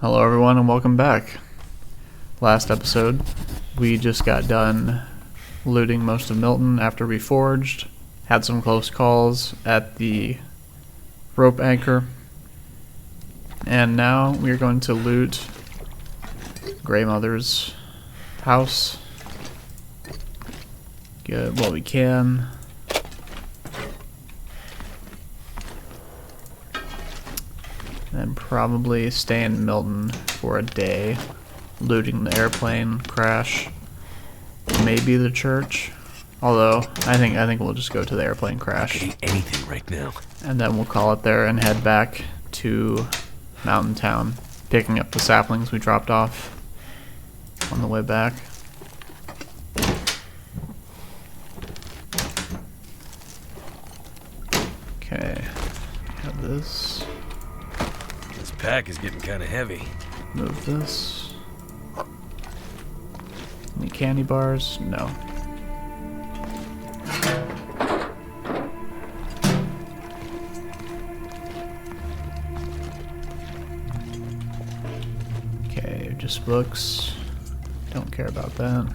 Hello everyone and welcome back. Last episode, we just got done looting most of Milton after we forged, had some close calls at the rope anchor, and now we are going to loot Grey Mother's house. Get what we can. And probably stay in Milton for a day, looting the airplane crash, maybe the church. Although I think we'll just go to the airplane crash. I could eat anything right now. And then we'll call it there and head back to Mountain Town, picking up the saplings we dropped off on the way back. Okay, have this. This pack is getting kind of heavy. Move this. Any candy bars? No. Okay, just books. Don't care about that.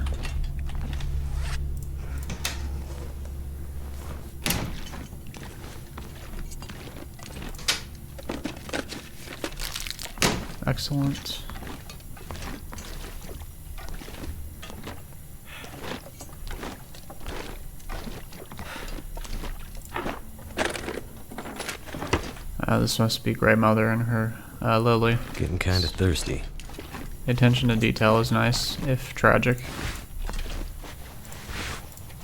Excellent. This must be Grey Mother and her Lily. Getting kind of thirsty. Attention to detail is nice, if tragic.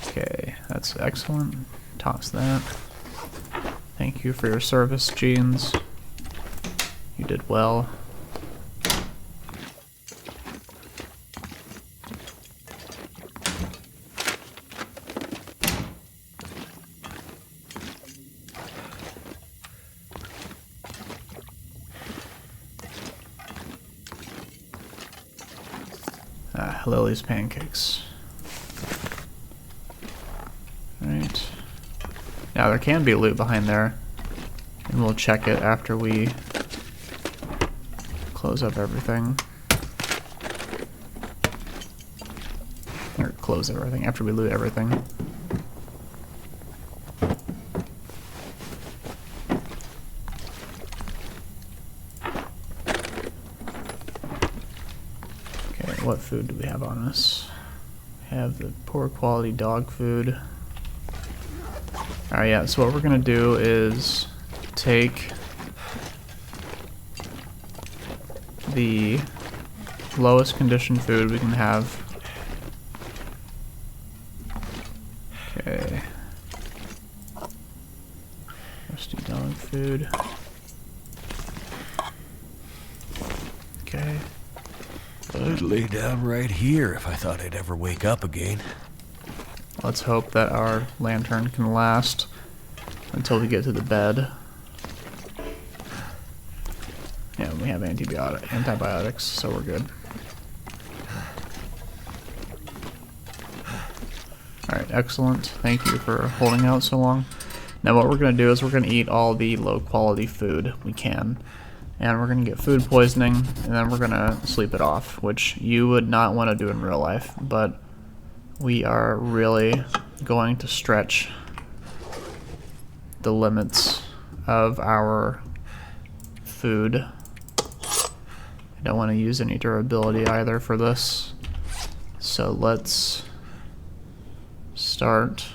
Okay, that's excellent. Toss that. Thank you for your service, Jeans. You did well. Lily's pancakes. Right. Now there can be loot behind there, and we'll check it after we close up everything. Or close everything after we loot everything. What food do we have on us? We have the poor quality dog food. Alright, yeah, so what we're gonna do is take the lowest condition food we can have. Okay. Rusty dog food. Okay. I'd lay down right here if I thought I'd ever wake up again. Let's hope that our lantern can last until we get to the bed. Yeah, we have antibiotics, so we're good. Alright, excellent. Thank you for holding out so long. Now what we're going to do is we're going to eat all the low quality food we can. And we're going to get food poisoning, and then we're going to sleep it off, which you would not want to do in real life, but we are really going to stretch the limits of our food. I don't want to use any durability either for this, so let's start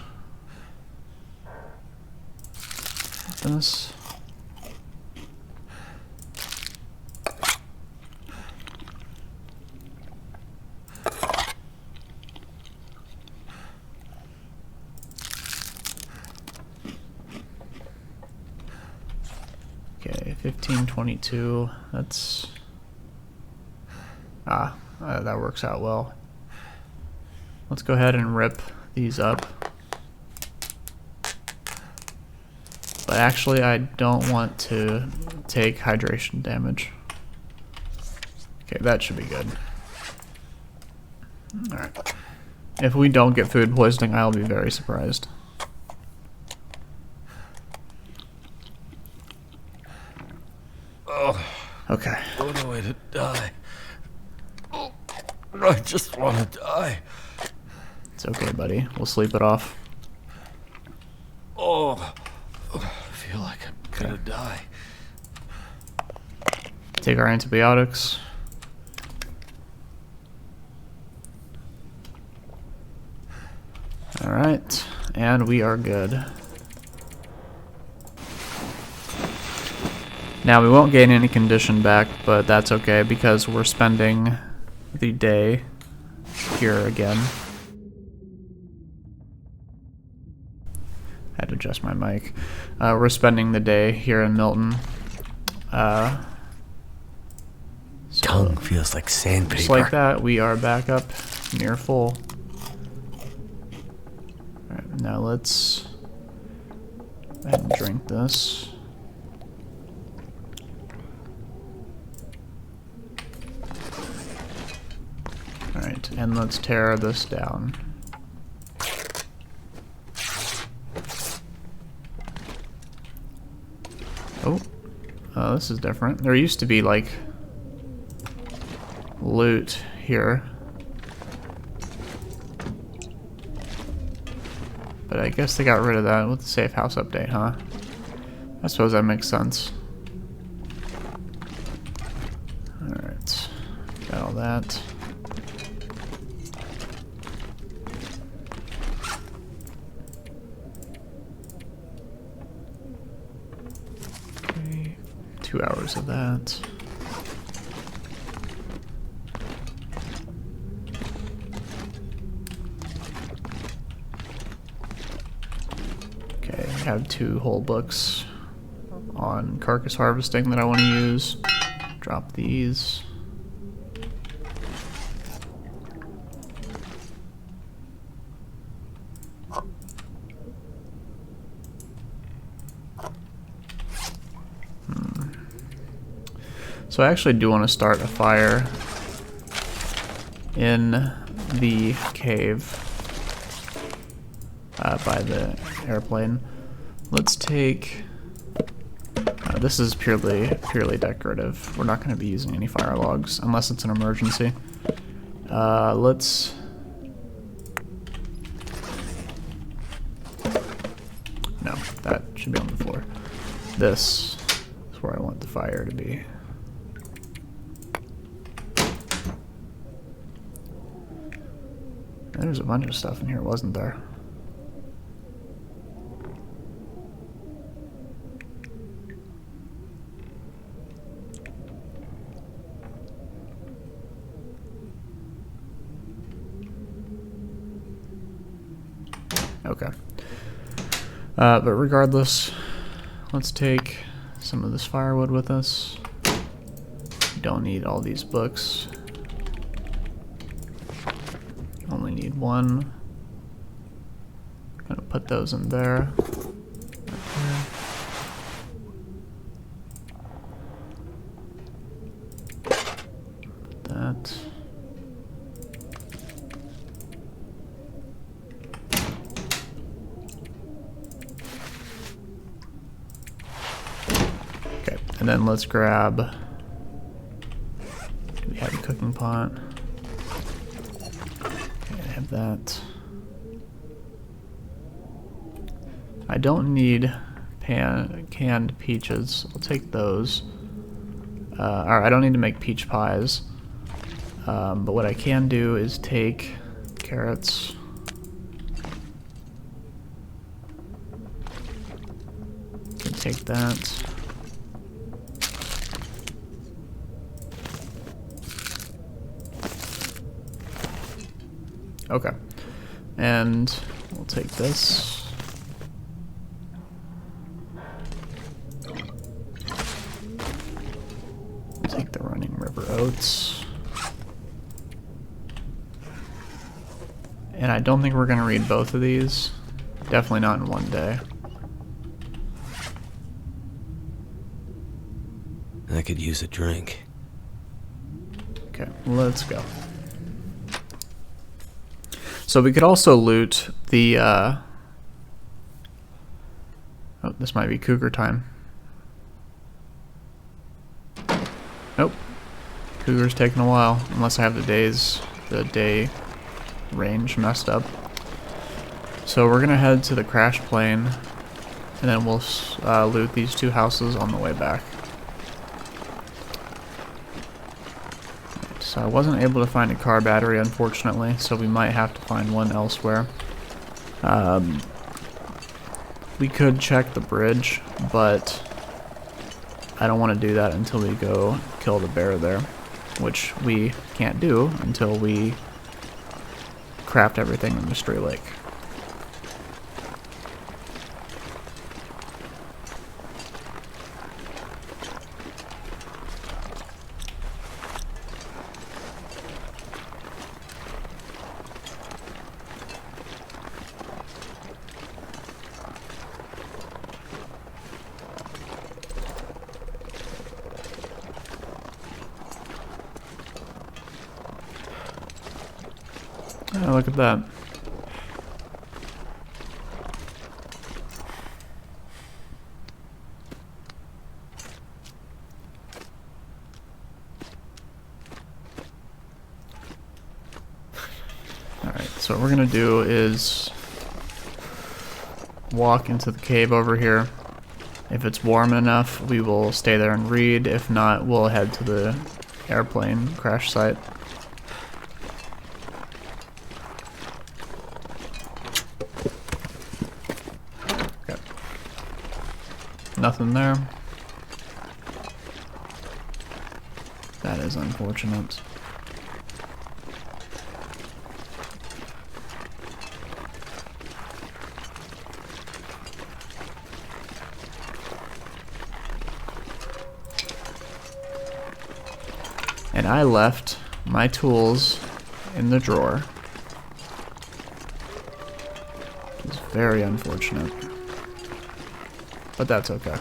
this. Okay, 1522, that's... that works out well. Let's go ahead and rip these up. But actually, I don't want to take hydration damage. Okay, that should be good. Alright. If we don't get food poisoning, I'll be very surprised. Okay. Going away to die. Oh, I just want to die. It's okay, buddy. We'll sleep it off. Oh, I feel like I'm gonna die. Take our antibiotics. Alright, and we are good. Now we won't gain any condition back, but that's okay because we're spending the day here again. I had to adjust my mic. We're spending the day here in Milton. Tongue feels like sandpaper. Just like that, we are back up near full. Alright, now let's go ahead and drink this. Alright, and let's tear this down. Oh, this is different. There used to be like loot here, but I guess they got rid of that with the safe house update, huh? I suppose that makes sense. Alright, got all that. Okay, 2 hours of that. Okay, I have 2 whole books on carcass harvesting that I want to use. Drop these. So I actually do want to start a fire in the cave by the airplane. Let's take... this is purely decorative. We're not going to be using any fire logs unless it's an emergency. Let's... No, that should be on the floor. This is where I want the fire to be. There's a bunch of stuff in here, wasn't there? Okay. But regardless, let's take some of this firewood with us. Don't need all these books. Only need one. Gonna put those in there. Put that. Okay, and then let's grab. Do we have a cooking pot? That. I don't need canned peaches. I'll take those. Alright, I don't need to make peach pies. But what I can do is take carrots. Can take that. Okay, and we'll take this. Take the running river oats. And I don't think we're going to read both of these. Definitely not in one day. I could use a drink. Okay, let's go. So we could also loot the, oh, this might be cougar time. Nope. Cougar's taking a while, unless I have the day range messed up. So we're gonna head to the crash plane, and then we'll loot these 2 houses on the way back. So I wasn't able to find a car battery, unfortunately, so we might have to find one elsewhere. We could check the bridge, but I don't want to do that until we go kill the bear there, which we can't do until we craft everything in Mystery Lake. Oh, look at that. Alright, so what we're gonna do is walk into the cave over here. If it's warm enough, we will stay there and read. If not, we'll head to the airplane crash site. Nothing there. That is unfortunate. And I left my tools in the drawer. It's very unfortunate. But that's okay.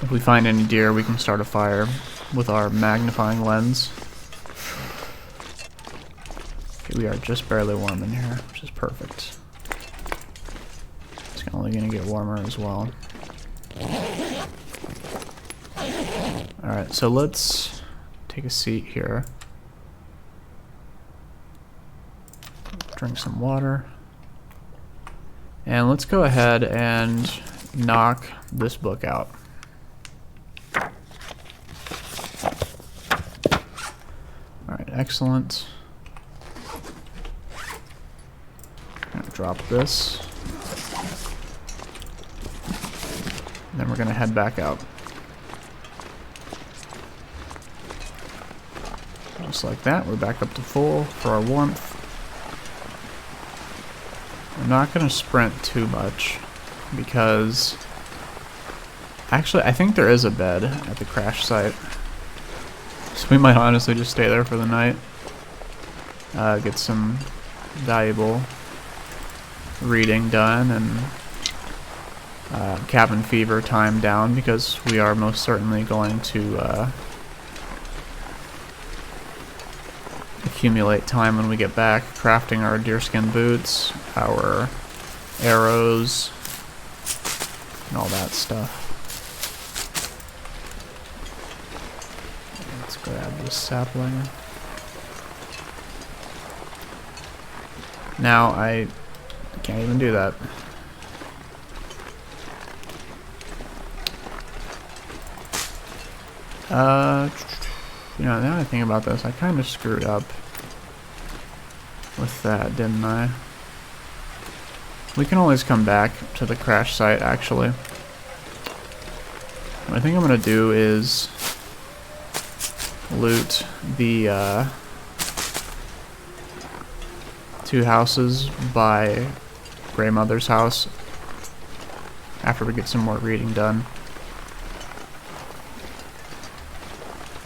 If we find any deer, we can start a fire with our magnifying lens. Okay, we are just barely warm in here, which is perfect. It's only gonna get warmer as well. Alright, so let's take a seat here. Drink some water. And let's go ahead and knock this book out. Alright, excellent. Gonna drop this. And then we're gonna head back out. Just like that, we're back up to full for our warmth. I'm not gonna sprint too much, because actually I think there is a bed at the crash site, so we might honestly just stay there for the night, get some valuable reading done and cabin fever time down, because we are most certainly going to accumulate time when we get back, crafting our deerskin boots, our arrows, and all that stuff. Let's grab this sapling. Now I can't even do that. You know, now I think about this, I kind of screwed up with that, didn't I? We can always come back to the crash site, actually. What I think I'm going to do is loot the 2 houses by Grandmother's house after we get some more reading done.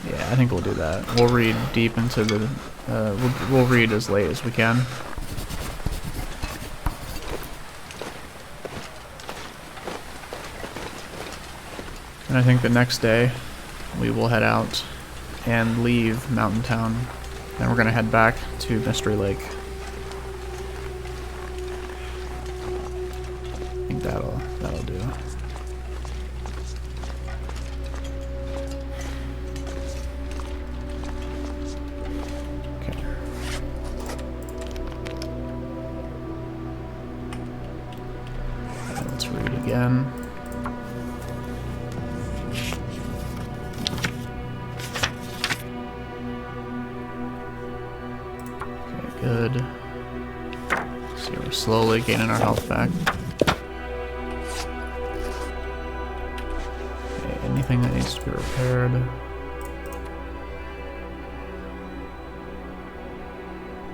Yeah, I think we'll do that. We'll read deep into the... we'll read as late as we can. And I think the next day we will head out and leave Mountain Town. Then we're going to head back to Mystery Lake. I think that'll do. again. Okay, good. See, we're slowly gaining our health back. Okay, anything that needs to be repaired.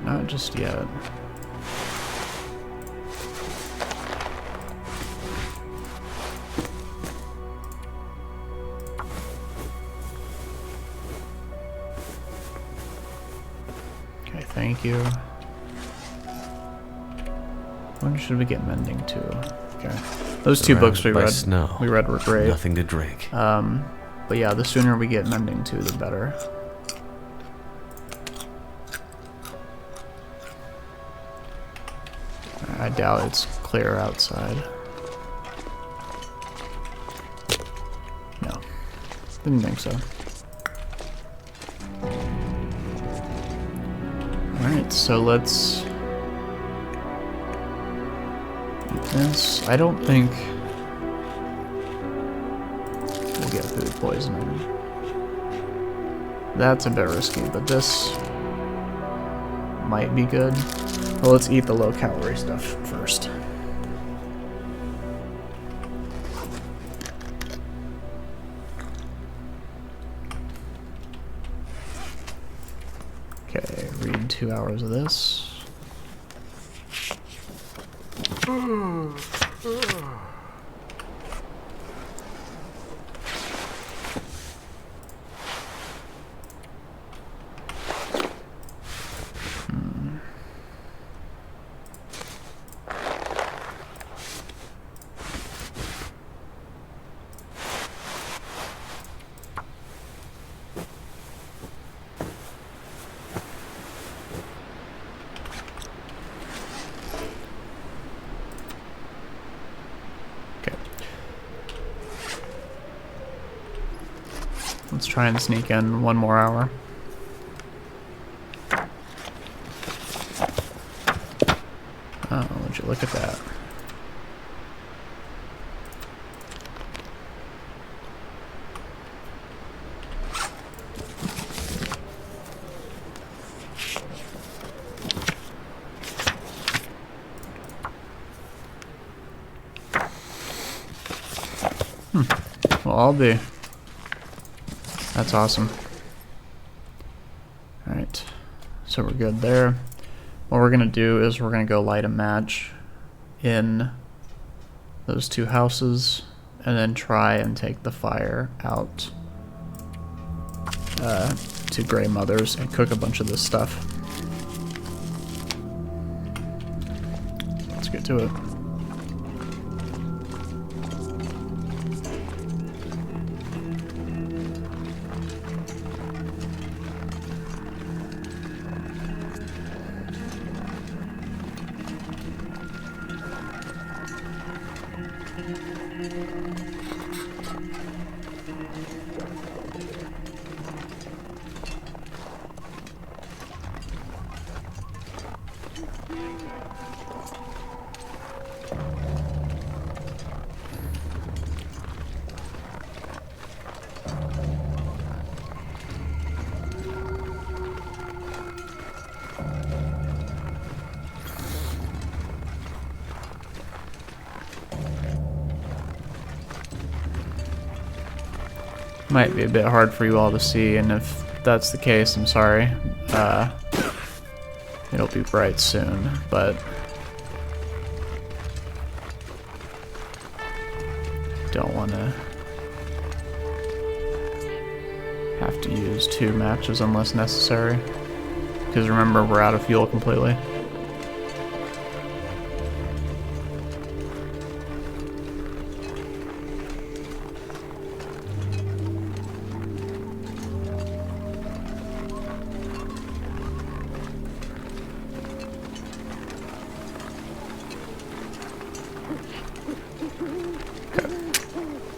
Not just yet. Okay, thank you. When should we get mending to? Okay. Those two books we read. Snow. We read were great. Nothing to drink. But yeah, the sooner we get mending to, the better. I doubt it's clear outside. No. Didn't think so. Alright, so let's eat this. I don't think we'll get food poisoning. That's a bit risky, but this might be good. Well, let's eat the low-calorie stuff first. Okay, read 2 hours of this. Let's try and sneak in 1 more hour. Oh, would you look at that? Well, I'll be. That's awesome. Alright, so we're good there. What we're gonna do is we're gonna go light a match in those 2 houses and then try and take the fire out to Grey Mother's and cook a bunch of this stuff. Let's get to it. Might be a bit hard for you all to see, and if that's the case, I'm sorry. It'll be bright soon, but don't want to have to use 2 matches unless necessary, because remember, we're out of fuel completely.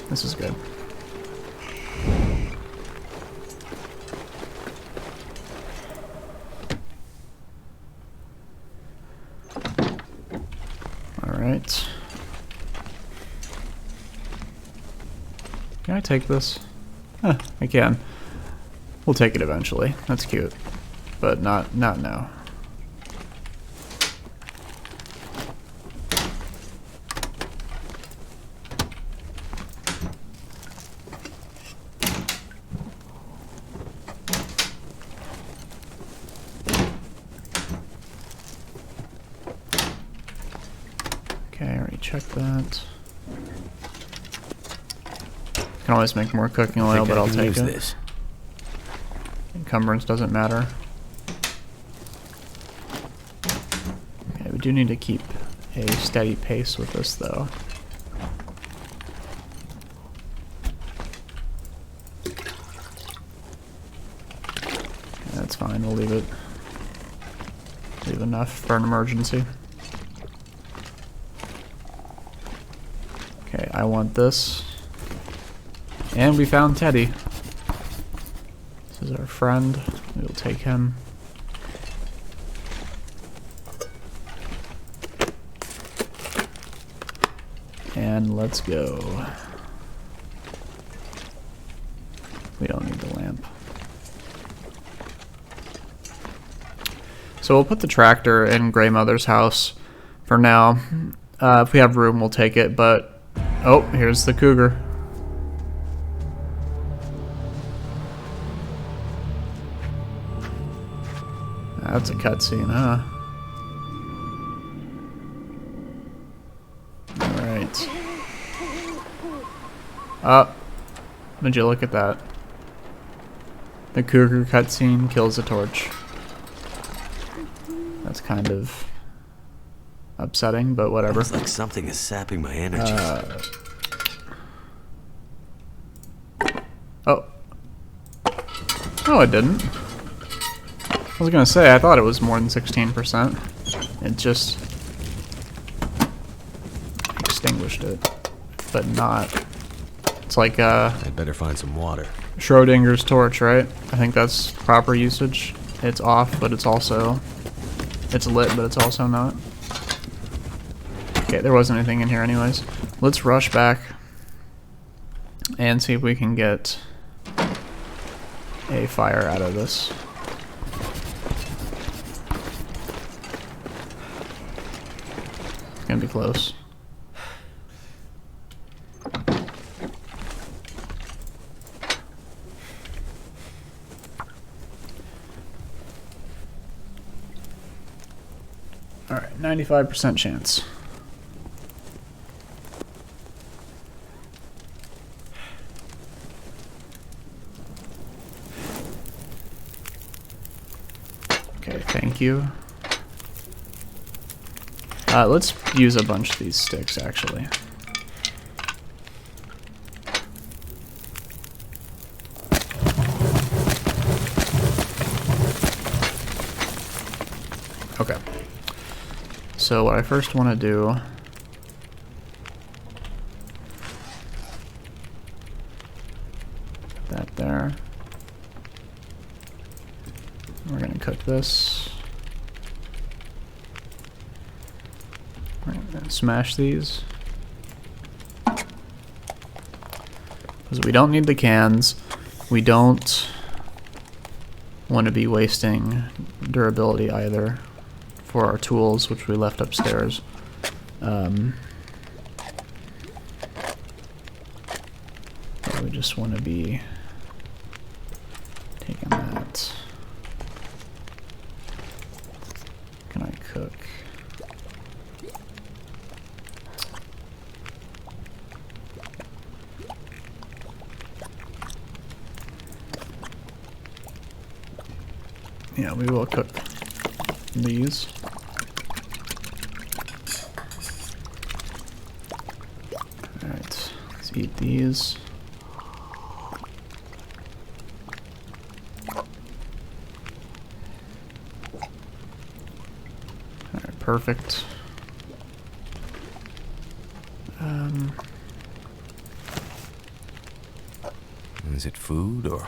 This is good. All right. Can I take this? Huh, I can. We'll take it eventually. That's cute. But not now. Okay, I already checked that. Can always make more cooking oil, but I'll take it. This. Encumbrance doesn't matter. Okay, we do need to keep a steady pace with this, though. That's fine, we'll leave it. Leave enough for an emergency. Okay, I want this. And we found Teddy. This is our friend. We'll take him. And let's go. We don't need the lamp. So we'll put the tractor in Grey Mother's house for now. If we have room, we'll take it, but... Oh, here's the cougar. That's a cutscene, huh? Alright. Oh. Would you look at that? The cougar cutscene kills a torch. That's kind of upsetting, but whatever. It's like something is sapping my energy. Oh. No, it didn't. I was gonna say, I thought it was more than 16%. It just extinguished it, but not. It's like I'd better find some water. Schrodinger's torch, right? I think that's proper usage. It's off, but it's also, it's lit, but it's also not. Okay, there wasn't anything in here anyways. Let's rush back and see if we can get a fire out of this. It's gonna be close. Alright, 95% chance. Okay, thank you. Let's use a bunch of these sticks, actually. Okay. So what I first want to do... that there. We're going to cook this. We're going to smash these. Because we don't need the cans. We don't want to be wasting durability either for our tools, which we left upstairs. Yeah, we just want to be taking that. Can I cook? Yeah, we will cook these. Alright, let's eat these. Alright, perfect. Is it food or?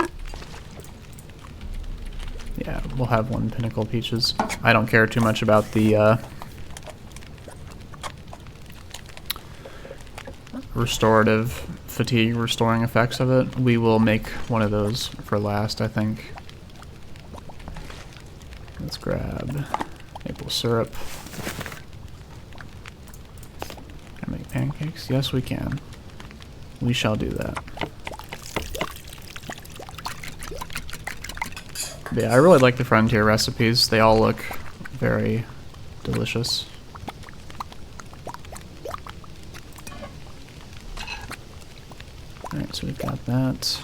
Yeah, we'll have one pinnacle peaches. I don't care too much about the restorative fatigue restoring effects of it. We will make one of those for last, I think. Let's grab maple syrup. Can I make pancakes? Yes, we can. We shall do that. But yeah, I really like the Frontier recipes. They all look very delicious. Alright, so we've got that.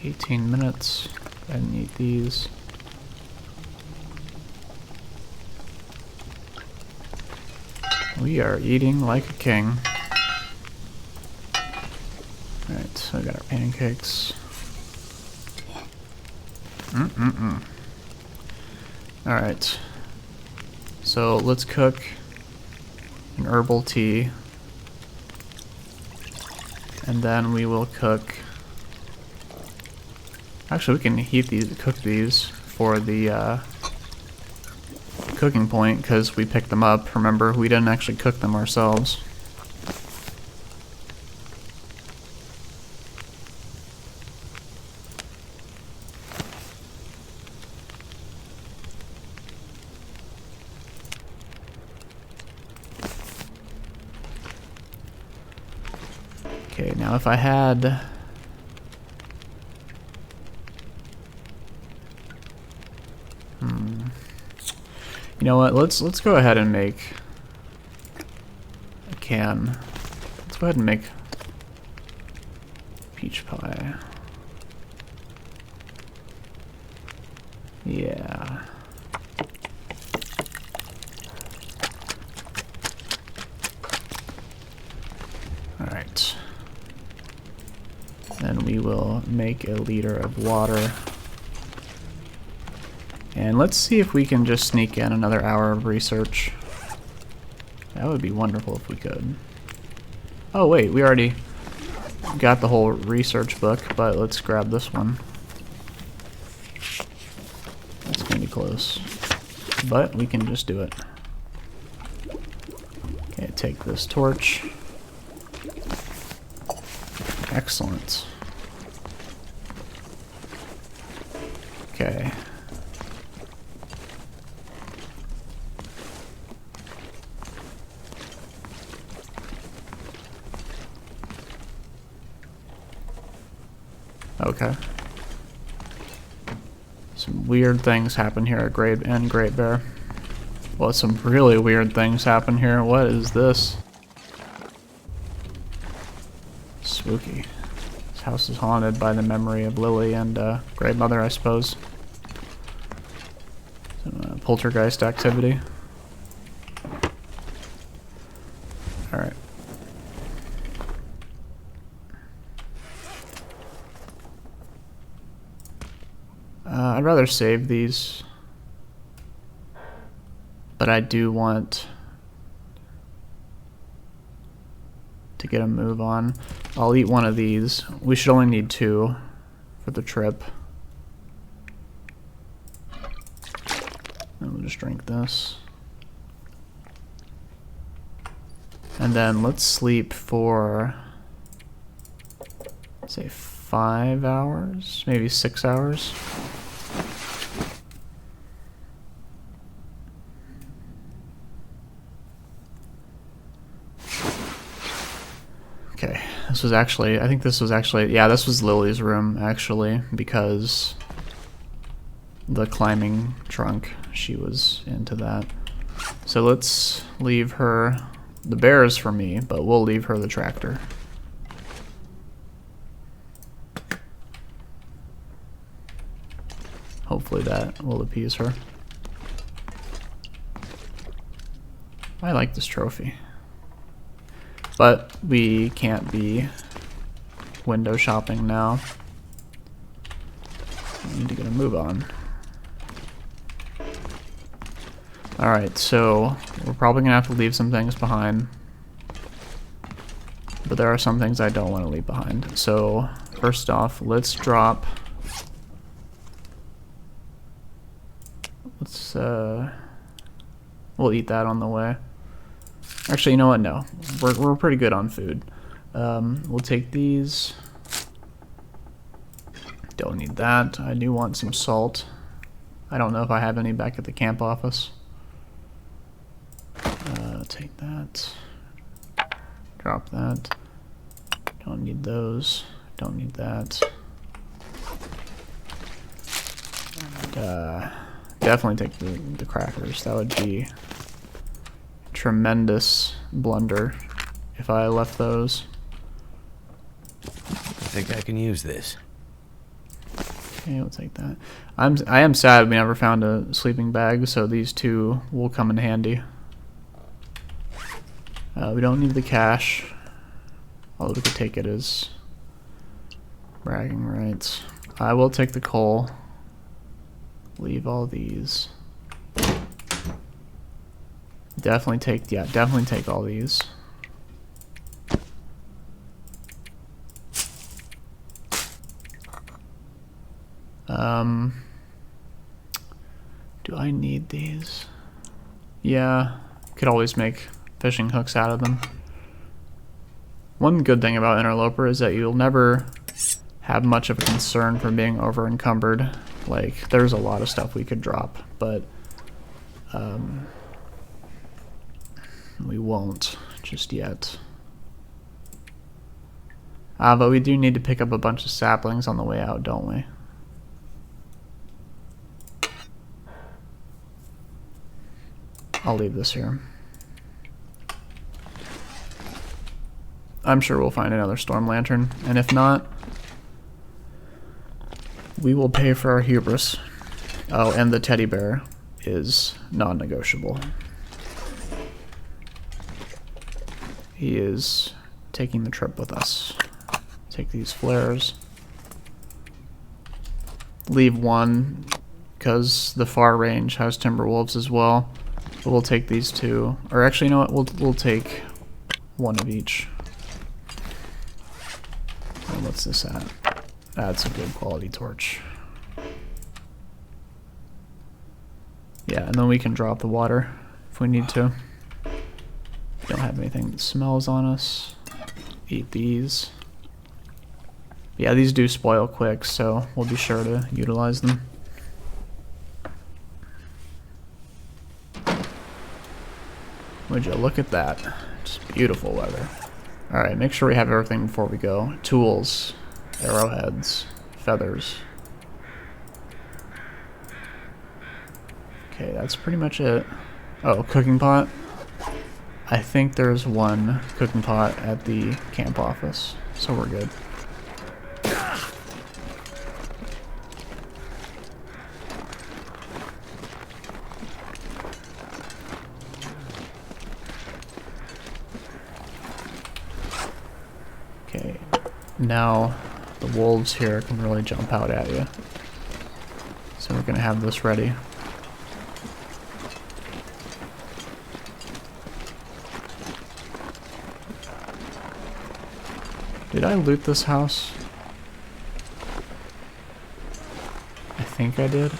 18 minutes. Go ahead and eat these. We are eating like a king. Alright, so we got our pancakes. Alright. So let's cook an herbal tea. And then we will cook... Actually, we can cook these for the cooking point, because we picked them up. Remember, we didn't actually cook them ourselves. Okay, now if I had... You know what, let's go ahead and make a can. Let's go ahead and make peach pie. Yeah. Alright. Then we will make a liter of water. And let's see if we can just sneak in another hour of research. That would be wonderful if we could. Oh wait, we already got the whole research book, but let's grab this one. That's gonna be close. But we can just do it. Okay, take this torch. Excellent. Okay. Okay. Some weird things happen here at Great Bear. Well, some really weird things happen here. What is this? Spooky. This house is haunted by the memory of Lily and Great Mother, I suppose. Some poltergeist activity. Alright. I'd rather save these, but I do want to get a move on. I'll eat one of these. We should only need 2 for the trip. And we'll just drink this. And then let's sleep for, say, 5 hours, maybe 6 hours. Okay, this was actually, I think this was actually, yeah, this was Lily's room, actually, because the climbing trunk, she was into that. So let's leave her, the bear is for me, but we'll leave her the tractor. Hopefully that will appease her. I like this trophy. But we can't be window shopping now. We need to get a move on. Alright, so we're probably going to have to leave some things behind. But there are some things I don't want to leave behind. So, first off, let's drop... We'll eat that on the way. Actually, you know what? No. We're pretty good on food. We'll take these. Don't need that. I do want some salt. I don't know if I have any back at the camp office. Take that. Drop that. Don't need those. Don't need that. And, definitely take the crackers. That would be a tremendous blunder if I left those. I think I can use this. Okay, we'll take that. I am sad we never found a sleeping bag, so these two will come in handy. We don't need the cash, although we could take it as bragging rights. I will take the coal. Leave all these. Definitely take all these. Do I need these? Yeah, could always make fishing hooks out of them. One good thing about Interloper is that you'll never have much of a concern for being over encumbered. Like, there's a lot of stuff we could drop, but we won't just yet. But we do need to pick up a bunch of saplings on the way out, don't we? I'll leave this here. I'm sure we'll find another storm lantern, and if not, we will pay for our hubris. Oh, and the teddy bear is non-negotiable. He is taking the trip with us. Take these flares. Leave one, because the far range has timber wolves as well. But we'll take these two. Or actually, you know what? We'll take one of each. And what's this at? That's a good quality torch. Yeah, and then we can drop the water if we need to. Don't have anything that smells on us. Eat these. Yeah, these do spoil quick, so we'll be sure to utilize them. Would you look at that? Just beautiful weather. Alright, make sure we have everything before we go. Tools, arrowheads, feathers. Okay, that's pretty much it. Oh, cooking pot. I think there's one cooking pot at the camp office, so we're good. Okay, now the wolves here can really jump out at you. So we're gonna have this ready. Did I loot this house? I think I did.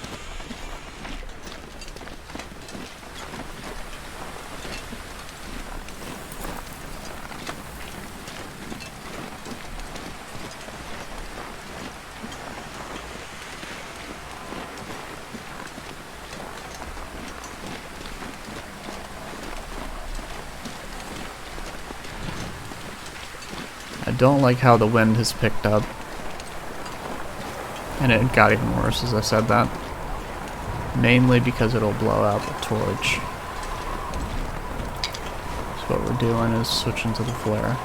I don't like how the wind has picked up. And it got even worse as I said that. Mainly because it'll blow out the torch. So what we're doing is switching to the flare.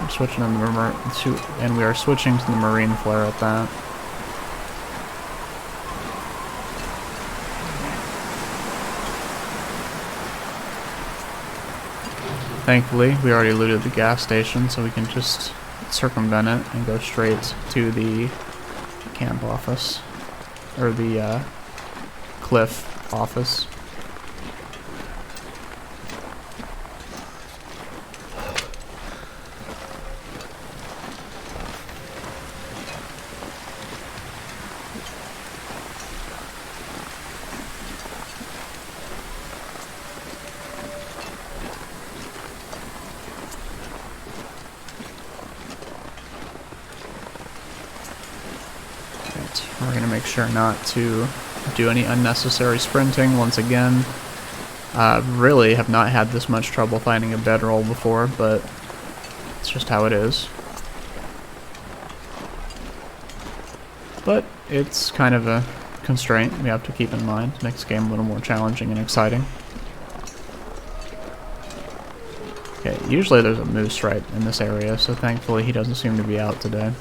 We're switching and we are switching to the marine flare at that. Thankfully, we already looted the gas station, so we can just circumvent it and go straight to the camp office. Or the cliff office. Alright, we're going to make sure not to do any unnecessary sprinting once again. Really have not had this much trouble finding a bedroll before, but it's just how it is. But it's kind of a constraint we have to keep in mind. Makes the game a little more challenging and exciting. Okay, usually there's a moose right in this area, so thankfully he doesn't seem to be out today.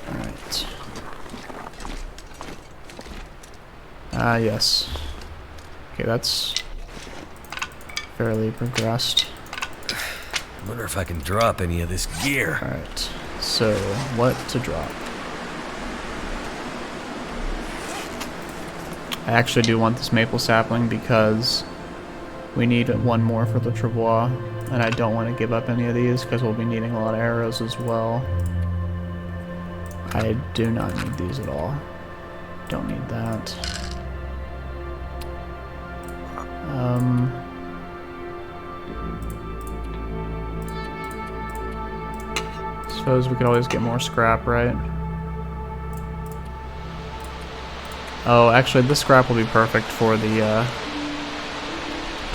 Alright. Yes. Okay, that's fairly progressed. I wonder if I can drop any of this gear. Alright, so what to drop? I actually do want this maple sapling because we need one more for the travois, and I don't want to give up any of these because we'll be needing a lot of arrows as well. I do not need these at all. Don't need that. Suppose we could always get more scrap, right? Oh, actually, this scrap will be perfect for the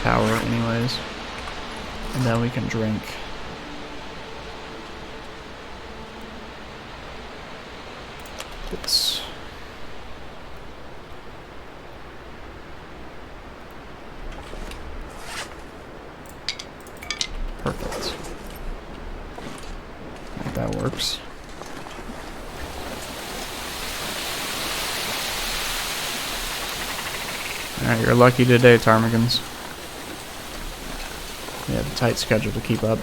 tower anyways. And then we can drink. It's... perfect. I think that works. Alright, you're lucky today, ptarmigans. We have a tight schedule to keep up.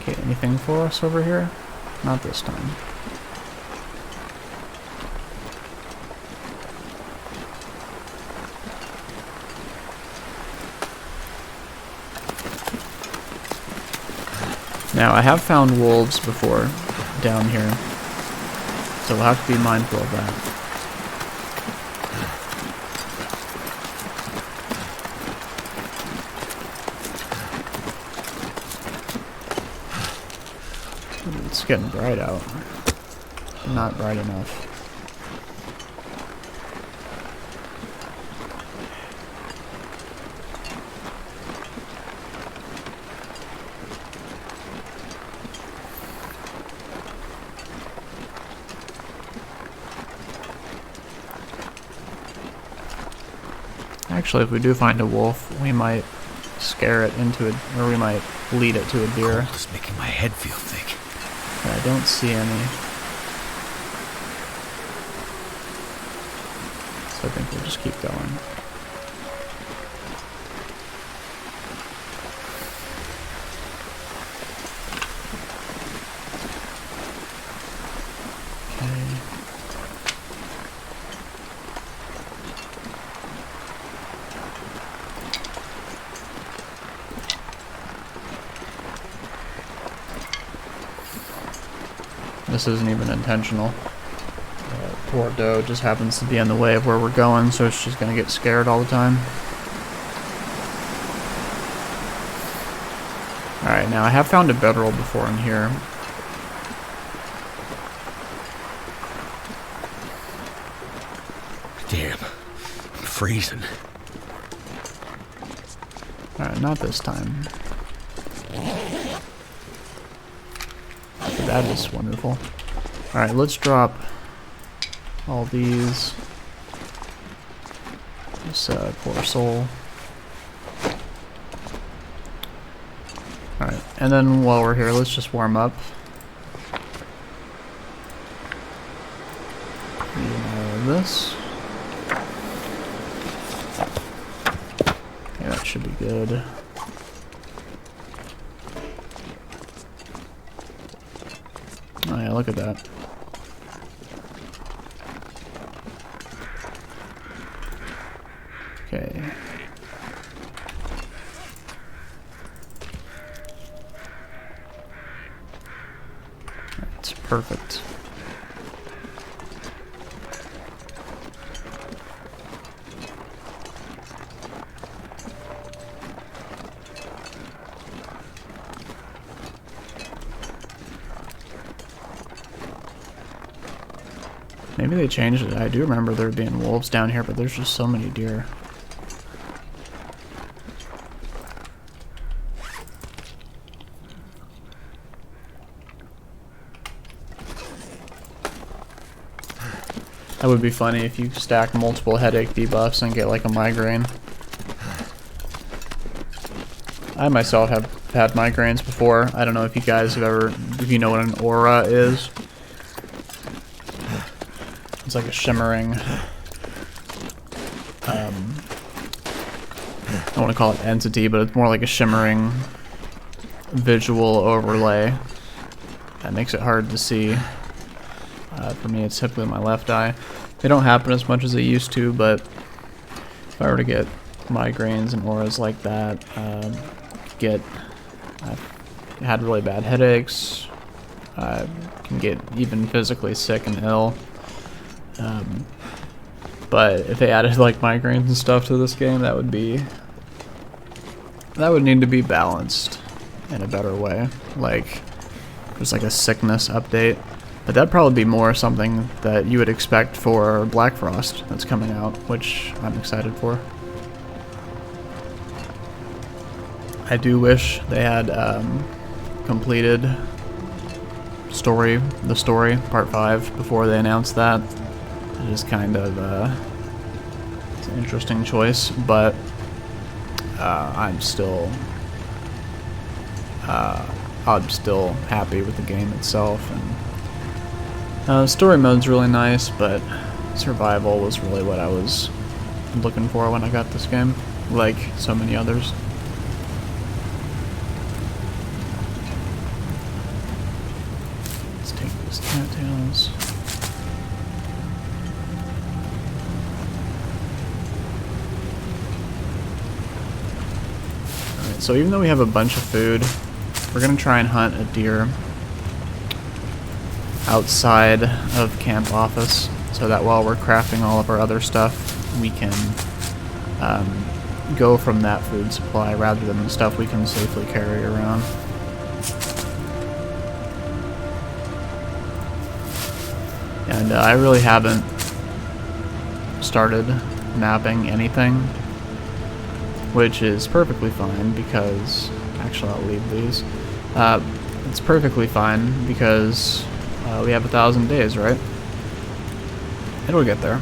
Okay, anything for us over here? Not this time. Now, I have found wolves before down here, so we'll have to be mindful of that. Ooh, it's getting bright out. Not bright enough. Actually, if we do find a wolf, we might scare it into it, or we might lead it to a deer. Cold is making my head feel thick. But I don't see any. So I think we'll just keep going. This isn't even intentional. Poor doe just happens to be in the way of where we're going, so it's just gonna get scared all the time. Alright, now I have found a bedroll before in here. Damn, I'm freezing. Alright, not this time. That is wonderful. Alright, let's drop all these. This poor soul. Alright, and then while we're here, let's just warm up. This. Yeah, that should be good. Oh yeah, look at that. Okay. That's perfect. Maybe they changed it. I do remember there being wolves down here, but there's just so many deer. That would be funny if you stack multiple headache debuffs and get like a migraine. I myself have had migraines before. I don't know if you guys have ever, if you know what an aura is. It's like a shimmering, I don't want to call it entity, but it's more like a shimmering visual overlay that makes it hard to see. For me, it's typically my left eye. They don't happen as much as they used to, but if I were to get migraines and auras like that, I've had really bad headaches. I can get even physically sick and ill. But if they added like migraines and stuff to this game, that would need to be balanced in a better way. Like there's like a sickness update. But that'd probably be more something that you would expect for Black Frost that's coming out, which I'm excited for. I do wish they had completed the story, part 5, before they announced that. It is kind of it's an interesting choice, but I'm still happy with the game itself. And story mode's really nice, but survival was really what I was looking for when I got this game, like so many others. Let's take these cattails. Alright, so even though we have a bunch of food, we're gonna try and hunt a deer outside of camp office, so that while we're crafting all of our other stuff, we can go from that food supply rather than the stuff we can safely carry around. And I really haven't started mapping anything, which is perfectly fine because, actually I'll leave these. It's perfectly fine because we have 1,000 days, right? It'll get there.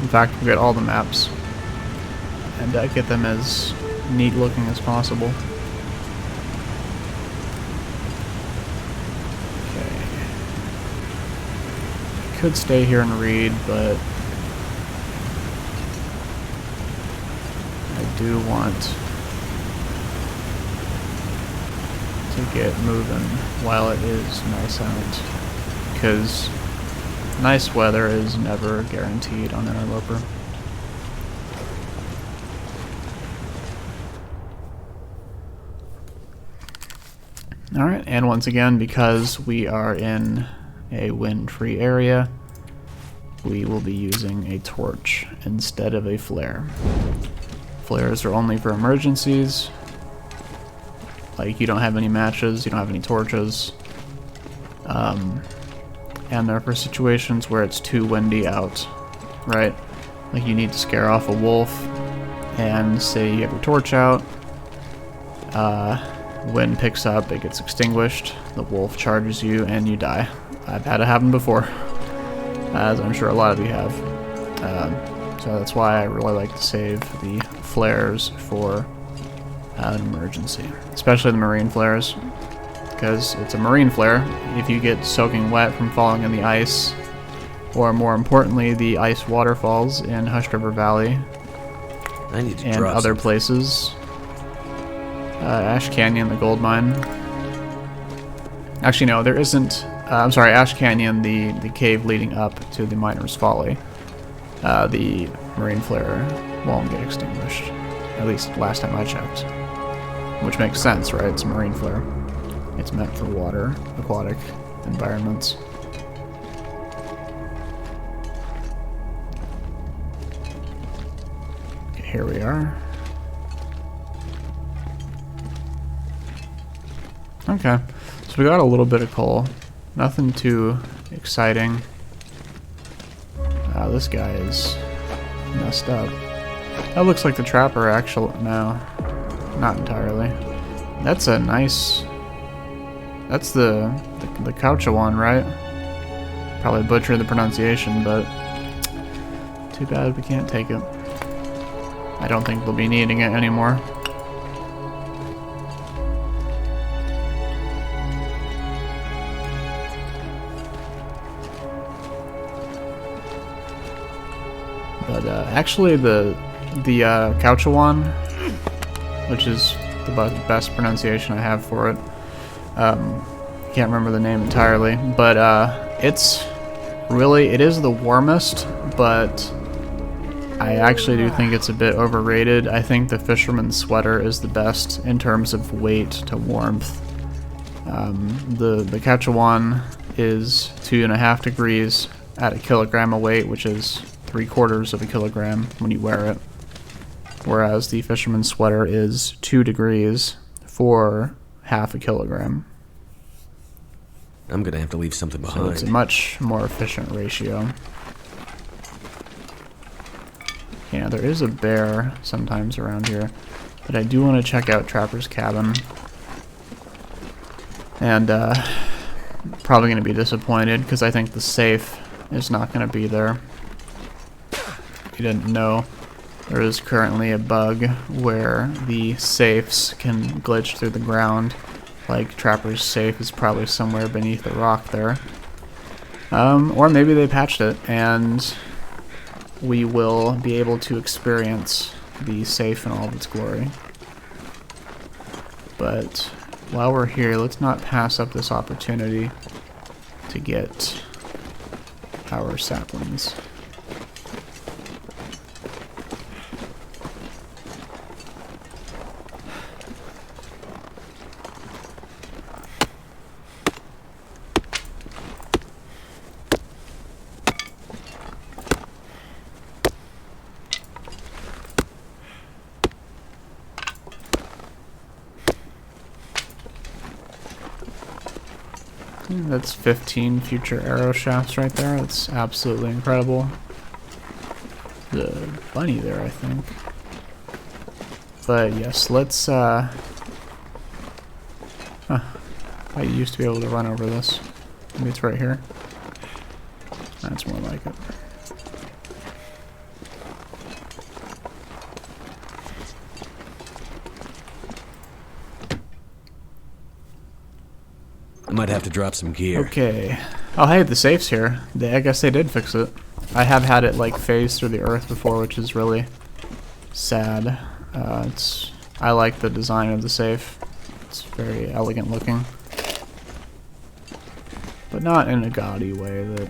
In fact, we'll get all the maps and get them as neat looking as possible. Okay. I could stay here and read, but I do want to get moving while it is nice out. Because nice weather is never guaranteed on Interloper. Alright, and once again, because we are in a wind-free area, we will be using a torch instead of a flare. Flares are only for emergencies. Like, you don't have any matches, you don't have any torches. And they're for situations where it's too windy out, right? Like you need to scare off a wolf, and say you have your torch out, wind picks up, it gets extinguished, the wolf charges you, and you die. I've had it happen before, as I'm sure a lot of you have. So that's why I really like to save the flares for an emergency, especially the marine flares. Because it's a marine flare. If you get soaking wet from falling in the ice, or more importantly, the ice waterfalls in Hush River Valley and other places, Ash Canyon, the gold mine. Actually, no, there isn't. I'm sorry, Ash Canyon, the cave leading up to the Miner's Folly. The marine flare won't get extinguished. At least last time I checked. Which makes sense, right? It's a marine flare. It's meant for water, aquatic environments. Okay, here we are. Okay, so we got a little bit of coal. Nothing too exciting. This guy is messed up. That looks like the trapper, actually. No, not entirely. That's a nice... That's the Coucha one, right? Probably butchered the pronunciation, but too bad we can't take it. I don't think they'll be needing it anymore. But actually, the Coucha one, which is the best pronunciation I have for it. Can't remember the name entirely, but it is the warmest, but I actually do think it's a bit overrated. I think the fisherman's sweater is the best in terms of weight to warmth. The Coucha one is 2.5 degrees at a kilogram of weight, which is 3/4 of a kilogram when you wear it. Whereas the fisherman's sweater is 2 degrees for 1/2 kilogram. I'm gonna have to leave something behind. So it's a much more efficient ratio. Yeah, there is a bear sometimes around here, but I do want to check out Trapper's cabin. And probably going to be disappointed because I think the safe is not going to be there. If you didn't know, there is currently a bug where the safes can glitch through the ground. Like Trapper's safe is probably somewhere beneath the rock there. Or maybe they patched it and we will be able to experience the safe in all of its glory. But while we're here, let's not pass up this opportunity to get our saplings. That's 15 future arrow shafts right there. That's absolutely incredible. The bunny there, I think. But yes, let's I used to be able to run over this. Maybe it's right here. That's more like it. I might have to drop some gear. Okay. Oh, hey, the safe's here. I guess they did fix it. I have had it like phase through the earth before, which is really sad. I like the design of the safe. It's very elegant looking, but not in a gaudy way that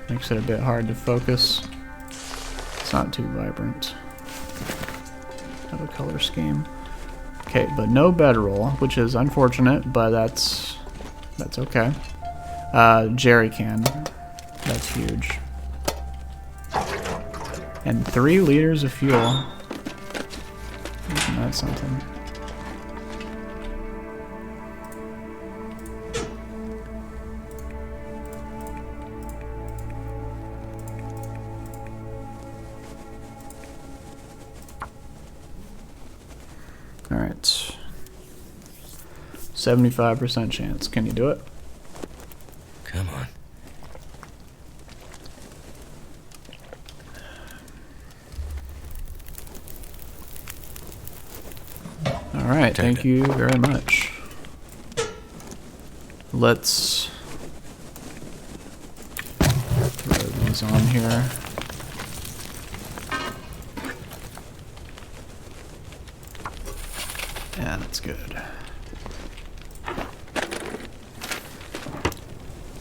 makes it a bit hard to focus. It's not too vibrant of a color scheme. Okay, but no bedroll, which is unfortunate, but that's okay. Jerry can. That's huge. And 3 liters of fuel. Isn't that something? Alright. 75% chance. Can you do it? Come on. Alright, thank you very much. Let's throw these on here. Yeah, that's good.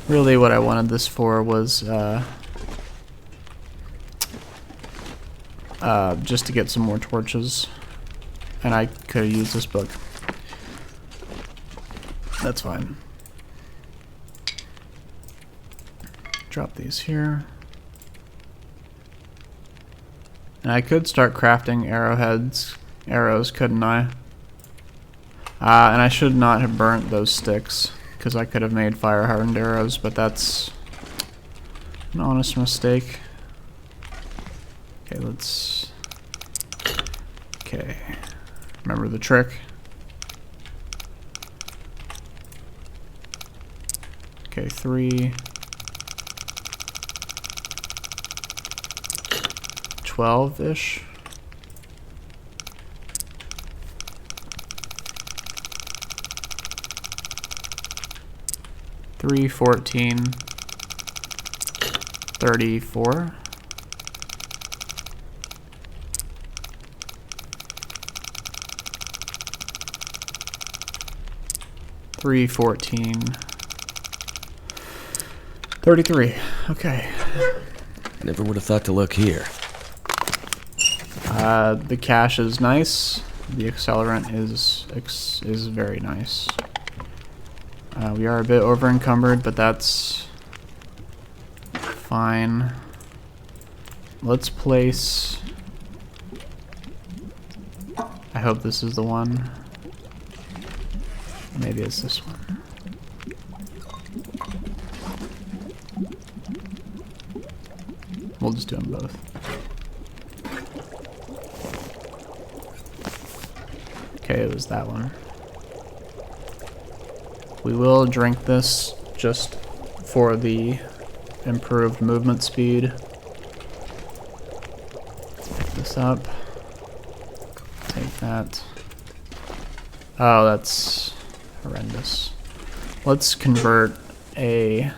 Really what I wanted this for was just to get some more torches. And I could have used this book. That's fine. Drop these here. And I could start crafting arrows, couldn't I? And I should not have burnt those sticks, because I could have made fire-hardened arrows, but that's an honest mistake. Okay, let's... Okay. Remember the trick? Okay, 3... 12-ish. Three, 14, 34. 3, 14, 33. Okay. Never would have thought to look here. The cache is nice. The accelerant is very nice. We are a bit over encumbered, but that's fine. Let's place... I hope this is the one. Maybe it's this one. We'll just do them both. Okay, it was that one. We will drink this just for the improved movement speed. Pick this up. Take that. Oh, that's horrendous. Let's convert a...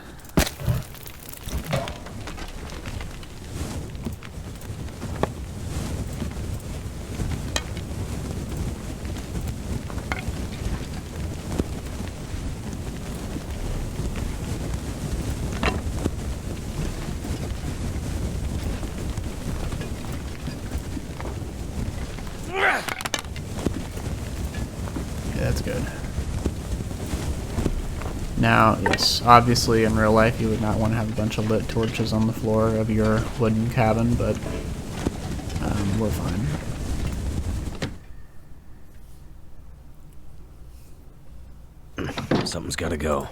That's good. Now, yes, obviously in real life you would not want to have a bunch of lit torches on the floor of your wooden cabin, but we're fine. Something's gotta go.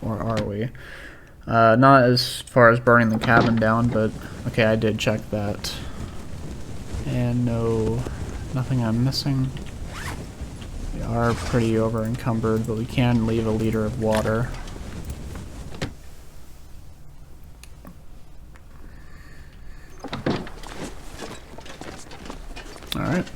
Or are we? Not as far as burning the cabin down, but okay, I did check that. And no, nothing I'm missing. We are pretty over encumbered, but we can leave a liter of water. Alright.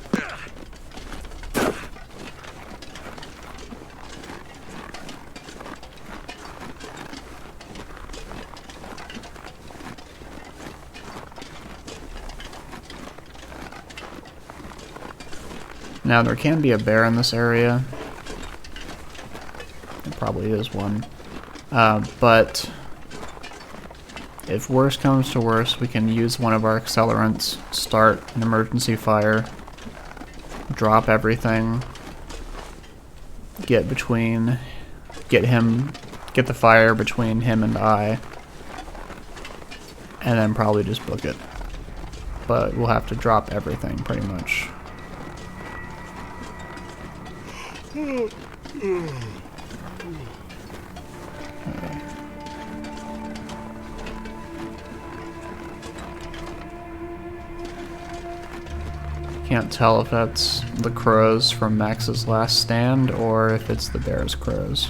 Now there can be a bear in this area. There probably is one. But if worse comes to worse, we can use one of our accelerants, start an emergency fire, drop everything, get the fire between him and I, and then probably just book it. But we'll have to drop everything pretty much. Can't tell if that's the crows from Max's last stand or if it's the bear's crows.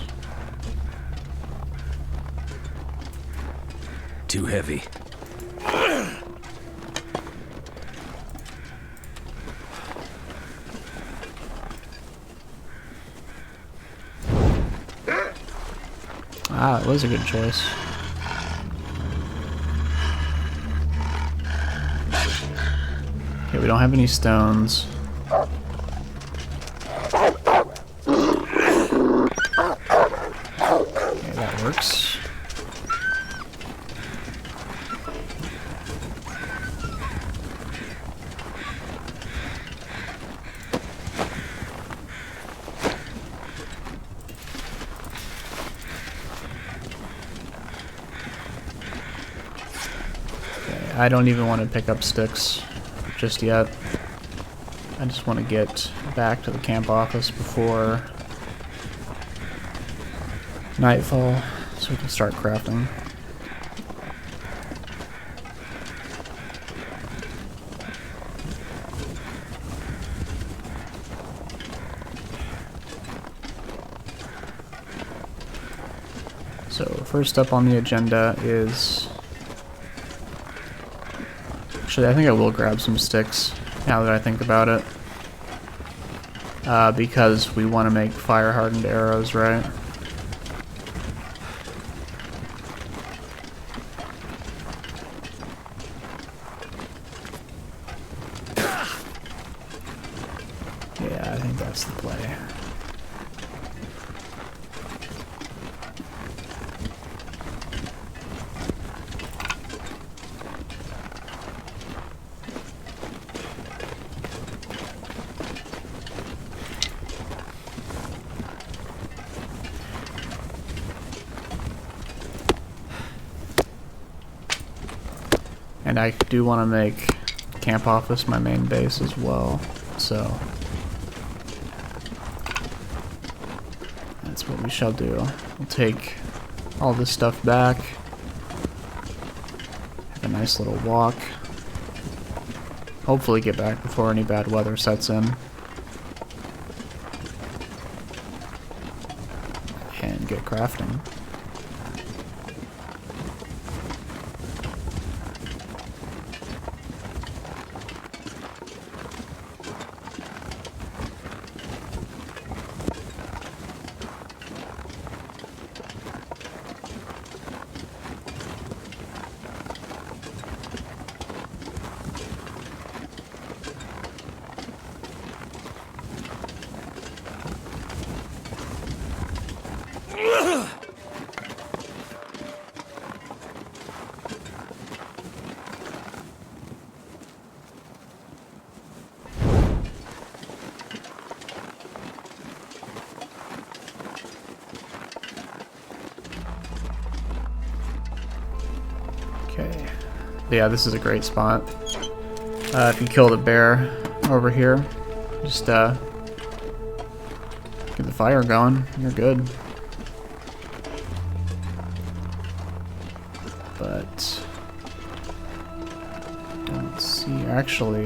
Too heavy. Ah, it was a good choice. Okay, we don't have any stones. Okay, that works. I don't even want to pick up sticks just yet. I just want to get back to the camp office before nightfall so we can start crafting. So first up on the agenda is... Actually, I think I will grab some sticks now that I think about it. Because we want to make fire-hardened arrows, right? Yeah, I think that's the play. And I do want to make camp office my main base as well, so that's what we shall do. We'll take all this stuff back, have a nice little walk, hopefully get back before any bad weather sets in, and get crafting. Okay. Yeah, this is a great spot. If you kill the bear over here, just get the fire going, you're good. But don't see, actually,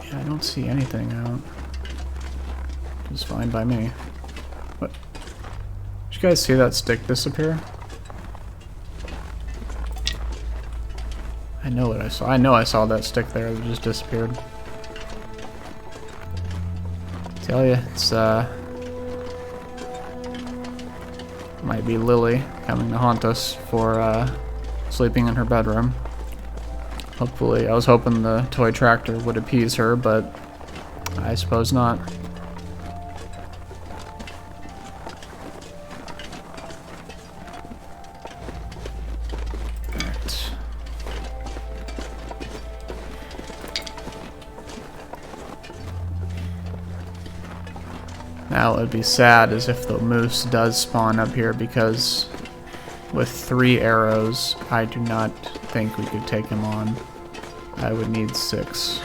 yeah, I don't see anything out. It's fine by me. What? Did you guys see that stick disappear? I know what I saw. I know I saw that stick there that just disappeared. Tell you, it's might be Lily coming to haunt us for sleeping in her bedroom. Hopefully, I was hoping the toy tractor would appease her, but I suppose not. Now what would be sad is if the moose does spawn up here, because with 3 arrows, I do not think we could take him on. I would need 6.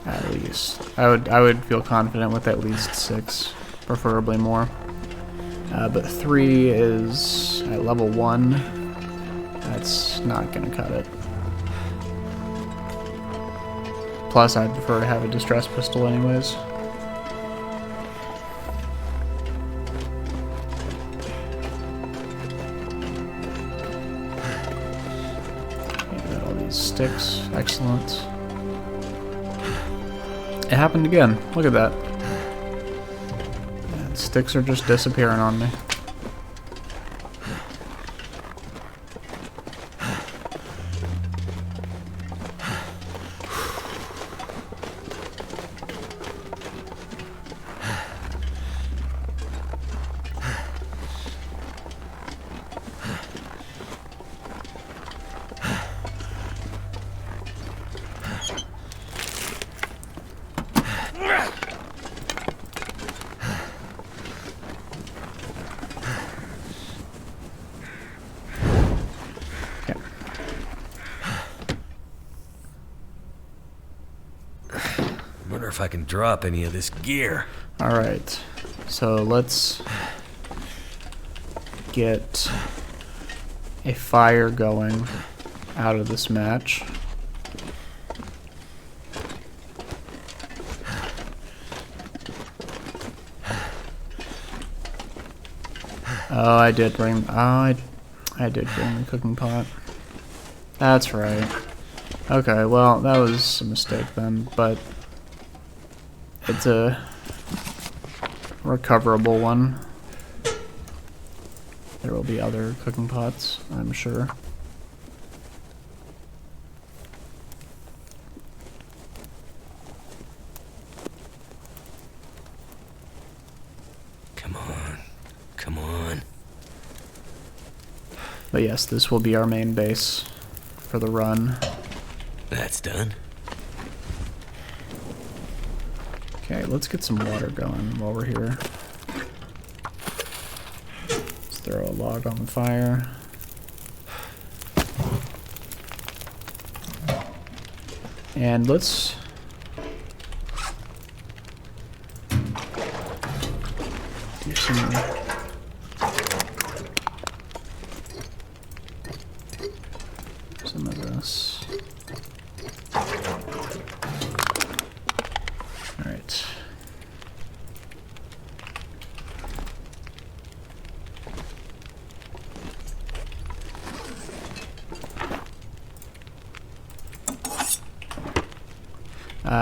At least. I would feel confident with at least 6, preferably more. But 3 is at level 1. That's not gonna cut it. Plus, I'd prefer to have a distress pistol anyways. Got all these sticks. Excellent. It happened again. Look at that. Yeah, the sticks are just disappearing on me. Wonder if I can drop any of this gear. Alright, so let's get a fire going out of this match. Oh, I did bring. Oh, I did bring the cooking pot. That's right. Okay, well, that was a mistake then, but it's a recoverable one. There will be other cooking pots, I'm sure. Come on. Come on. But yes, this will be our main base for the run. That's done. Okay, let's get some water going while we're here. Let's throw a log on the fire. And let's do some of this. All right.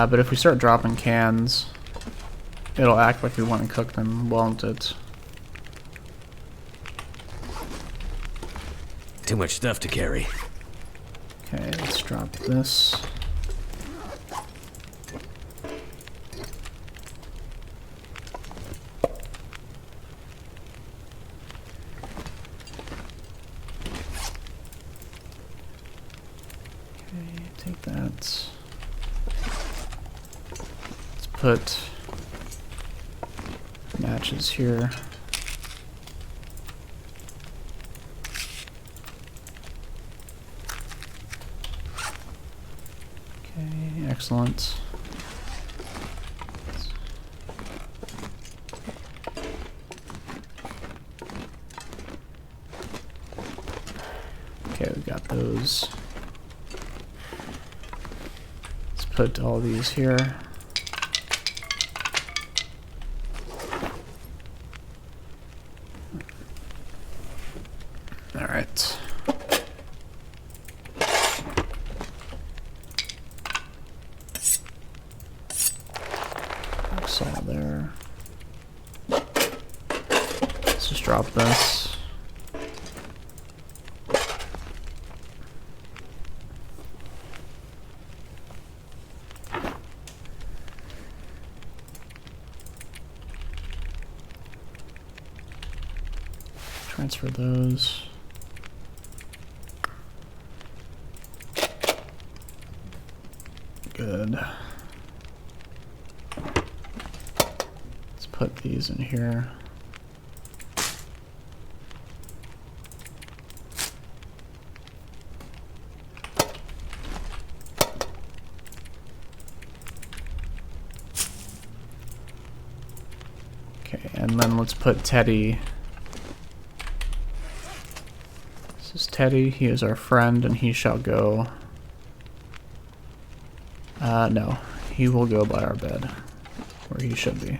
But if we start dropping cans, it'll act like we want to cook them, won't it? Too much stuff to carry. Okay, let's drop this. Okay, take that. Let's put matches here. Okay, excellent. Okay, we've got those. Let's put all these here. All right. All there. Let's just drop this. Transfer those. Good. Put these in here. Okay, and then let's put Teddy. This is Teddy. He is our friend, and he shall go. No, he will go by our bed, where he should be.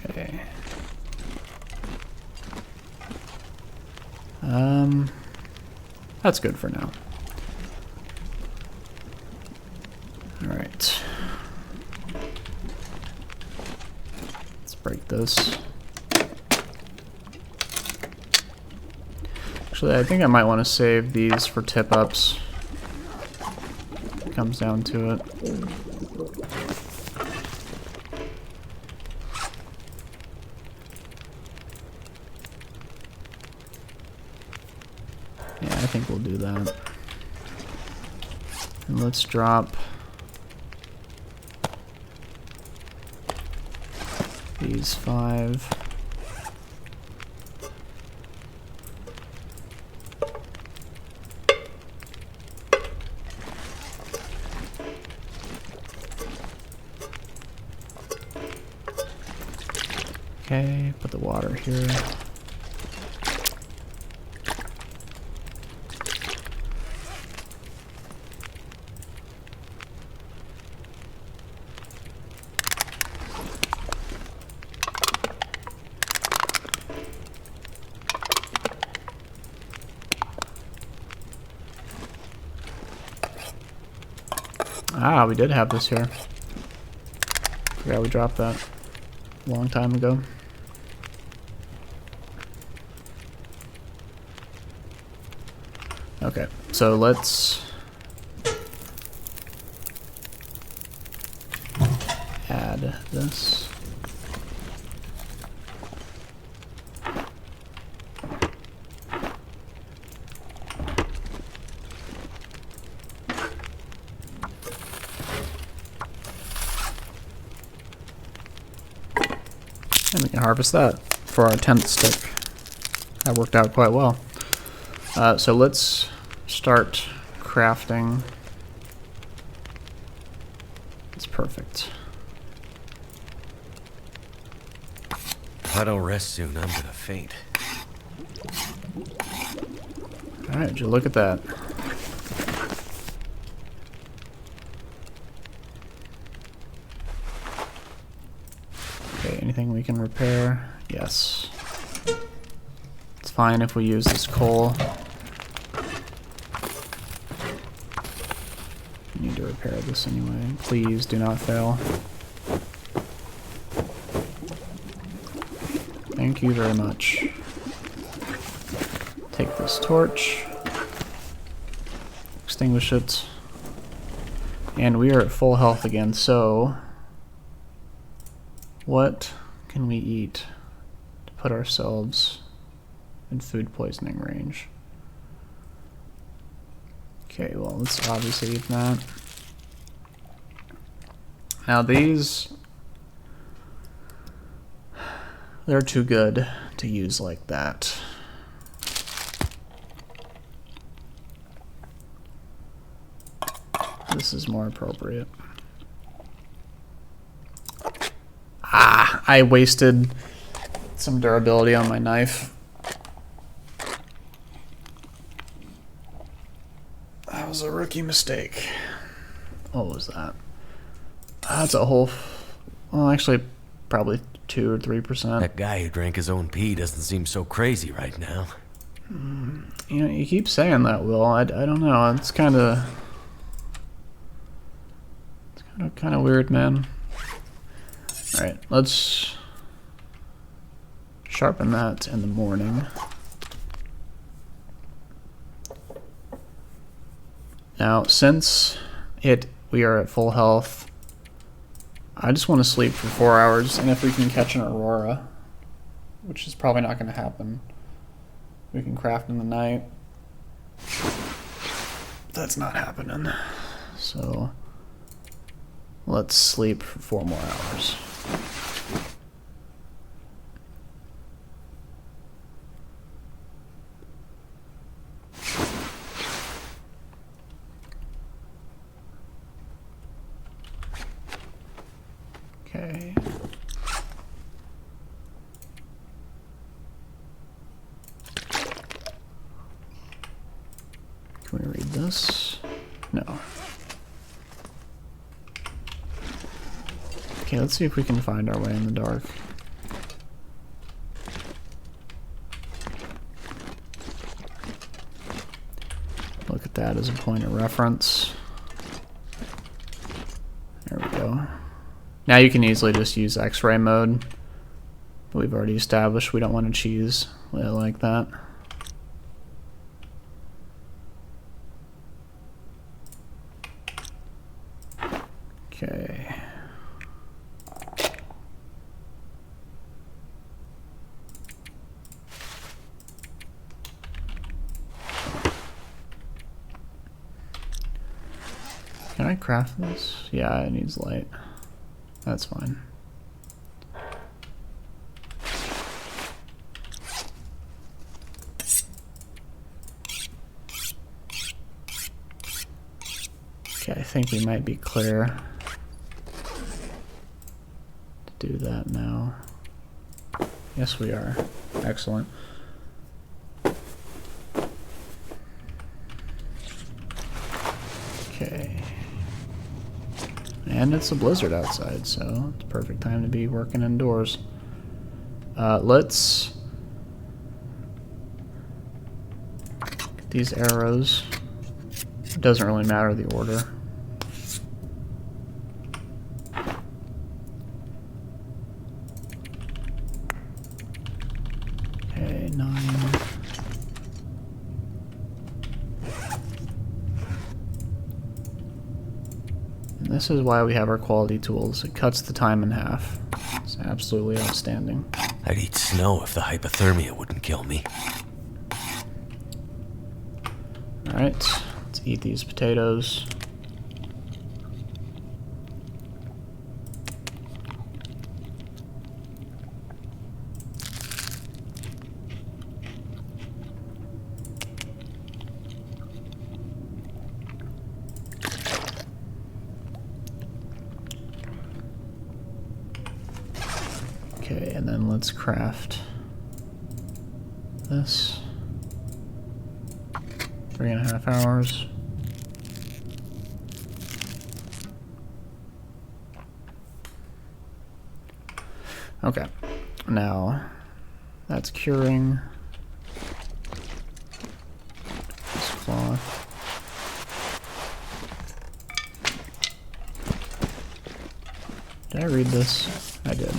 Okay. That's good for now. All right. Let's break this. Actually, I think I might want to save these for tip-ups. Comes down to it. Yeah, I think we'll do that. And let's drop these 5. Okay, put the water here. Ah, we did have this here. Forgot we dropped that a long time ago. Okay, so let's add this. And we can harvest that for our 10th stick. That worked out quite well. So let's start crafting. It's perfect. If I don't rest soon, I'm gonna faint. Alright, would you look at that? Okay, anything we can repair? Yes. It's fine if we use this coal. We need to repair this anyway. Please do not fail. Thank you very much. Take this torch. Extinguish it. And we are at full health again, so what can we eat to put ourselves in food poisoning range? Okay, well, let's obviously eat that. Now these, they're too good to use like that. This is more appropriate. Ah, I wasted some durability on my knife. That was a rookie mistake. What was that? That's a whole, well, actually, probably 2 or 3%. That guy who drank his own pee doesn't seem so crazy right now. You know, you keep saying that, Will. I don't know. It's kind of weird, man. All right, let's sharpen that in the morning. Now, since we are at full health, I just want to sleep for 4 hours, and if we can catch an aurora, which is probably not going to happen, we can craft in the night. That's not happening. So let's sleep for 4 more hours. Okay. Can we read this? No. Okay, let's see if we can find our way in the dark. Look at that as a point of reference. There we go. Now you can easily just use X-ray mode. But we've already established we don't want to cheese like that. Okay. Can I craft this? Yeah, it needs light. That's fine. Okay, I think we might be clear to do that now. Yes, we are. Excellent. Okay. And it's a blizzard outside, so it's a perfect time to be working indoors. Let's get these arrows. It doesn't really matter the order. Okay, 9. And this is why we have our quality tools. It cuts the time in half. It's absolutely outstanding. I'd eat snow if the hypothermia wouldn't kill me. Alright, let's eat these potatoes. Okay, and then let's craft this. 3.5 hours. Okay, now that's curing this cloth. Did I read this? I did.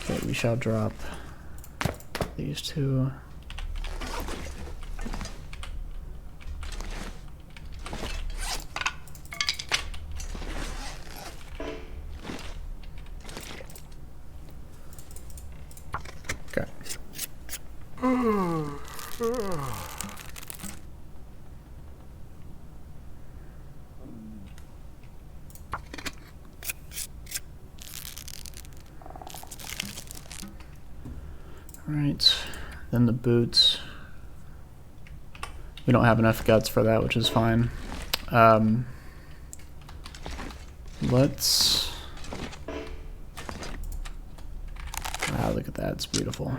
Okay, we shall drop these two. Okay. Alright, then the boots. We don't have enough guts for that, which is fine. Let's... Wow, look at that, it's beautiful.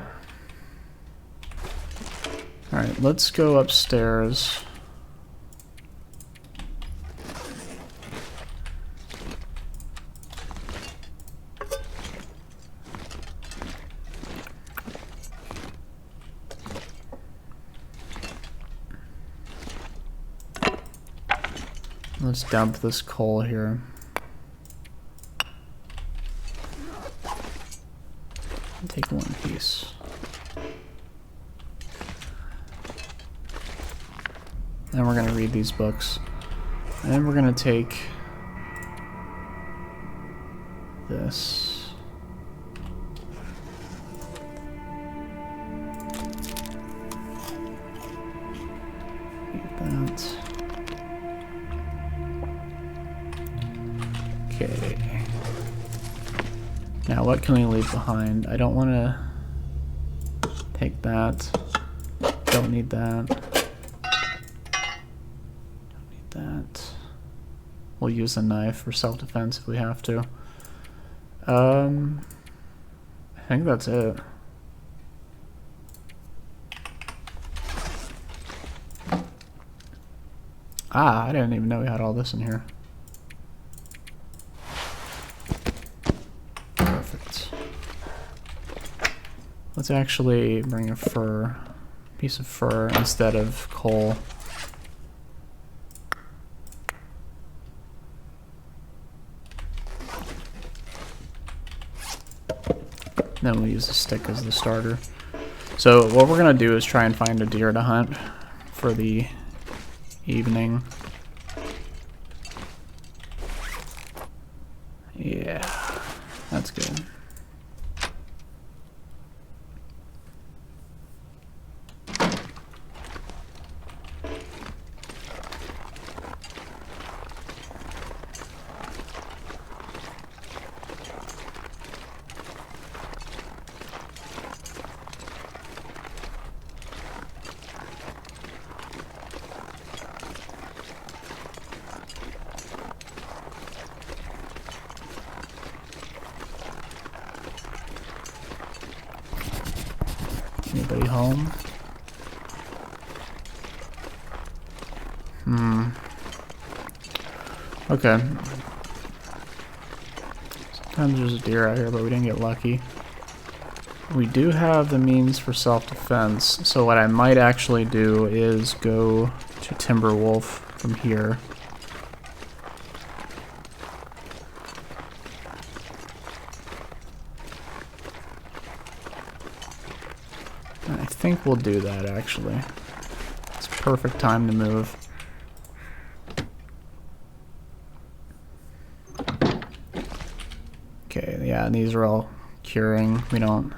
Alright, let's go upstairs. Let's dump this coal here. And take one piece. Then we're going to read these books. And then we're going to take this. Leave that. Okay. Now what can we leave behind? I don't want to take that. Don't need that. Don't need that. We'll use a knife for self-defense if we have to. I think that's it. Ah, I didn't even know we had all this in here. Let's actually bring a piece of fur instead of coal. Then we'll use a stick as the starter. So what we're gonna do is try and find a deer to hunt for the evening. Yeah, that's good. Anybody home? Okay. Sometimes there's a deer out here, but we didn't get lucky. We do have the means for self-defense, so what I might actually do is go to Timberwolf from here. think we'll do that, actually. It's perfect time to move. Okay, yeah, and these are all curing. We don't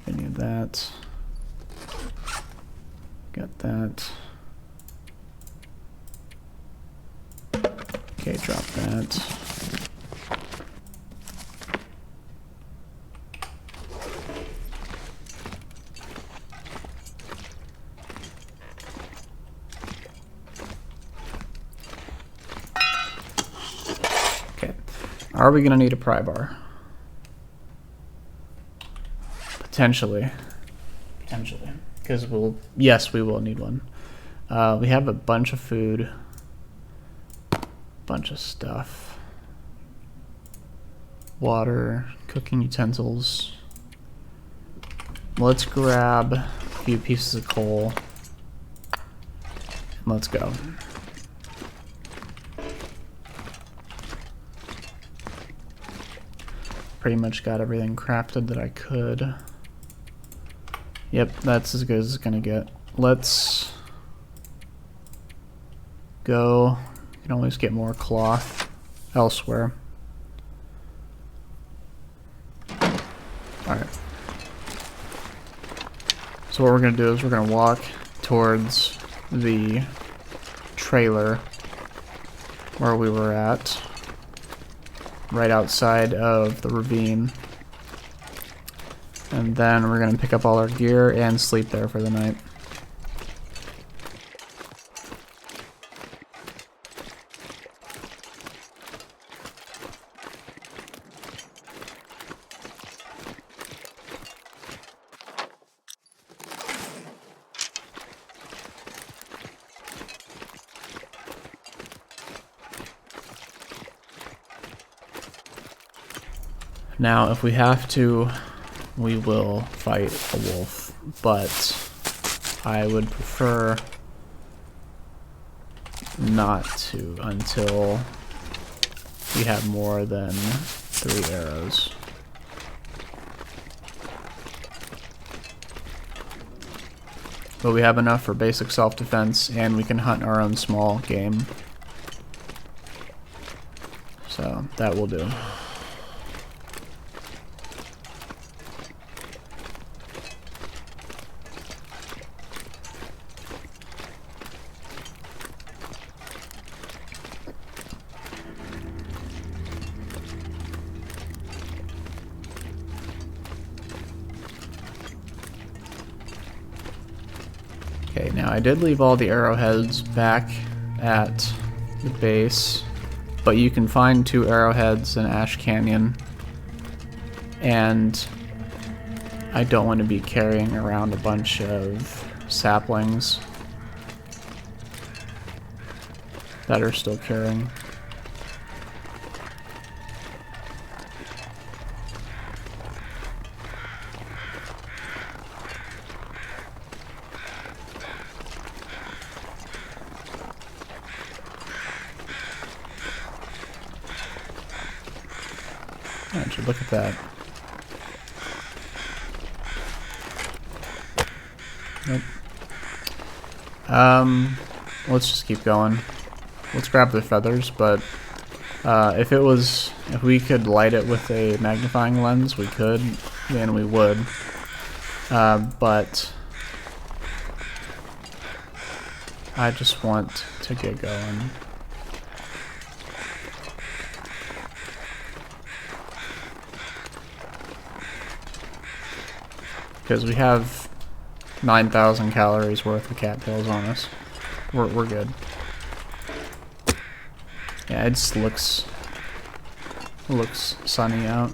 any of that. Got that. Okay, drop that. Okay. Are we gonna need a pry bar? Potentially. Potentially. Because yes, we will need one. We have a bunch of food. Bunch of stuff. Water, cooking utensils. Let's grab a few pieces of coal. And let's go. Pretty much got everything crafted that I could. Yep, that's as good as it's gonna get. Let's go. You can always get more cloth elsewhere. Alright. So what we're gonna do is we're gonna walk towards the trailer where we were at, right outside of the ravine. And then we're gonna pick up all our gear and sleep there for the night. Now, if we have to, we will fight a wolf, but I would prefer not to until we have more than 3 arrows. But we have enough for basic self-defense, and we can hunt our own small game. So, that will do. Okay, now I did leave all the arrowheads back at the base, but you can find 2 arrowheads in Ash Canyon, and I don't want to be carrying around a bunch of saplings that are still curing. Actually, look at that. Nope. Let's just keep going. Let's grab the feathers, but if we could light it with a magnifying lens, we could, and we would. But I just want to get going. Because we have 9,000 calories worth of cattails on us. We're good. Yeah, it just looks sunny out.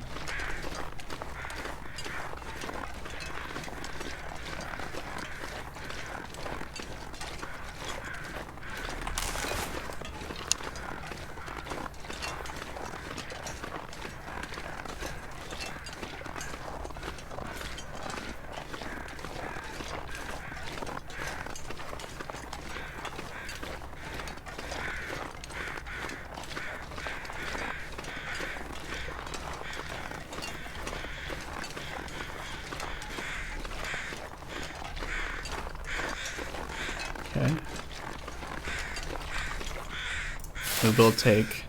Okay. We will take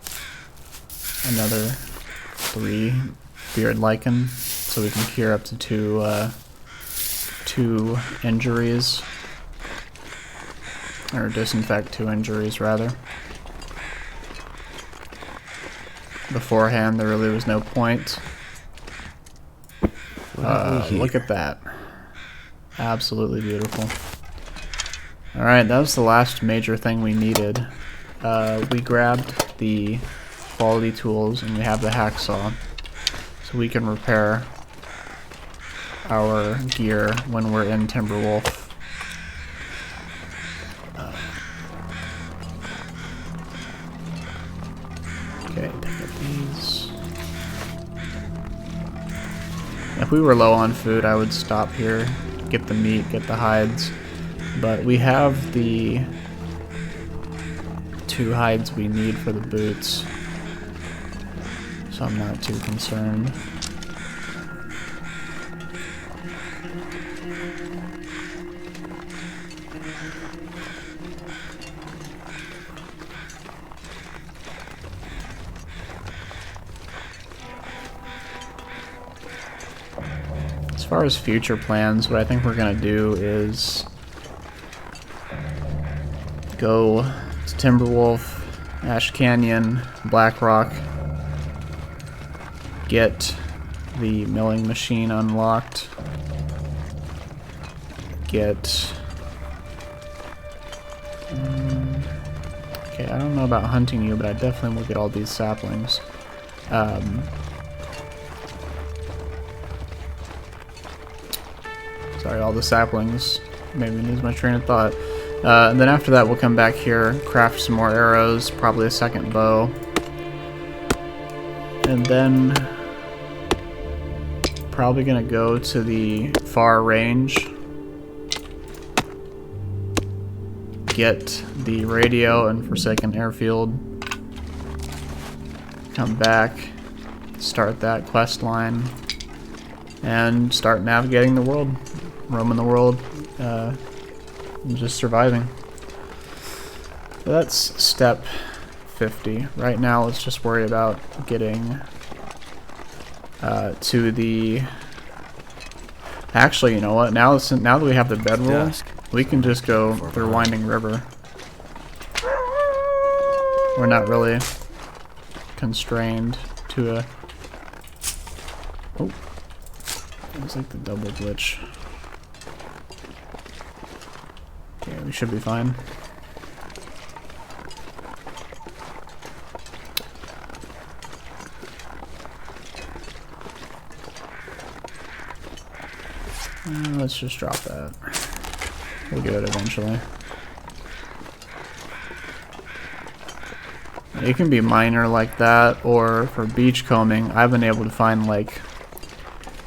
another 3 beard lichen, so we can cure up to 2 injuries, or disinfect 2 injuries rather. Beforehand, there really was no point. Look at that. Absolutely beautiful. Alright, that was the last major thing we needed. We grabbed the quality tools and we have the hacksaw, so we can repair our gear when we're in Timberwolf. Okay, pick up these. If we were low on food, I would stop here, get the meat, get the hides, but we have the 2 hides we need for the boots, so I'm not too concerned. As far as future plans, what I think we're gonna do is go to Timberwolf, Ash Canyon, Black Rock, get the milling machine unlocked, get... okay, I don't know about hunting you, but I definitely will get all these saplings. Sorry, all the saplings made me lose my train of thought. And then after that, we'll come back here, craft some more arrows, probably a second bow. And then probably gonna go to the far range, get the radio and Forsaken Airfield, come back, start that quest line, and start navigating the world, roaming the world, and just surviving. So that's step 50. Right now, let's just worry about getting to the... Actually, you know what? Now that we have the bedroll, we can just go through Winding River. We're not really constrained to a... Oh. It was like the double glitch. Okay, we should be fine. Let's just drop that. We'll get it eventually. It can be minor like that, or for beachcombing, I've been able to find like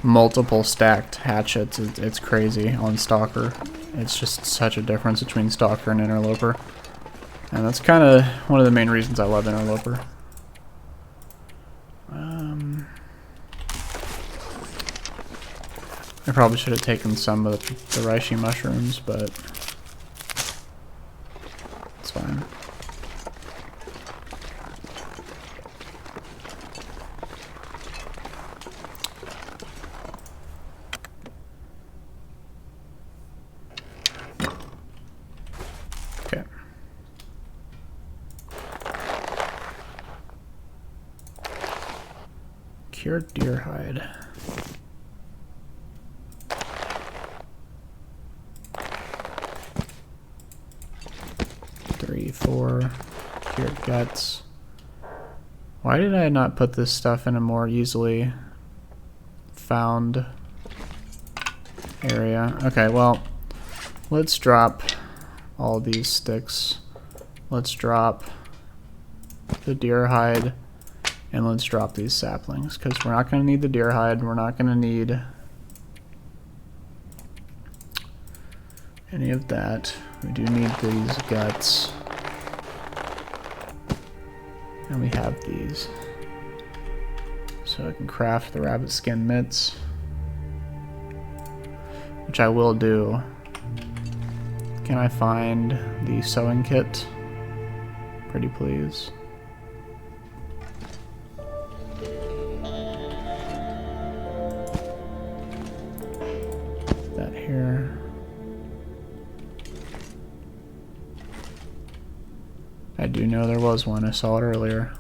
multiple stacked hatchets. It's crazy on Stalker. It's just such a difference between Stalker and Interloper. And that's kind of one of the main reasons I love Interloper. I probably should have taken some of the reishi mushrooms, but it's fine. Okay. Cured deer hide. 3, 4, cured guts. Why did I not put this stuff in a more easily found area? Okay, well, let's drop all these sticks. Let's drop the deer hide, and let's drop these saplings, because we're not going to need the deer hide, we're not going to need any of that. We do need these guts. And we have these. So I can craft the rabbit skin mitts, which I will do Can I find the sewing kit? Pretty please. That here. I do know there was one. I saw it earlier.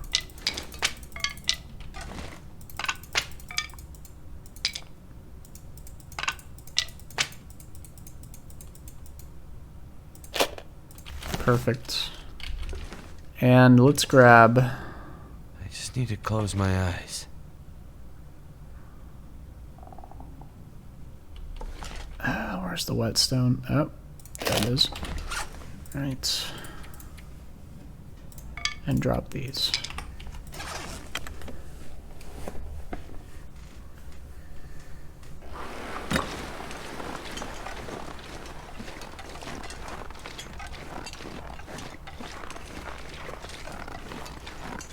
Perfect. And let's grab... I just need to close my eyes. Where's the whetstone? Oh, there it is. Alright. And drop these.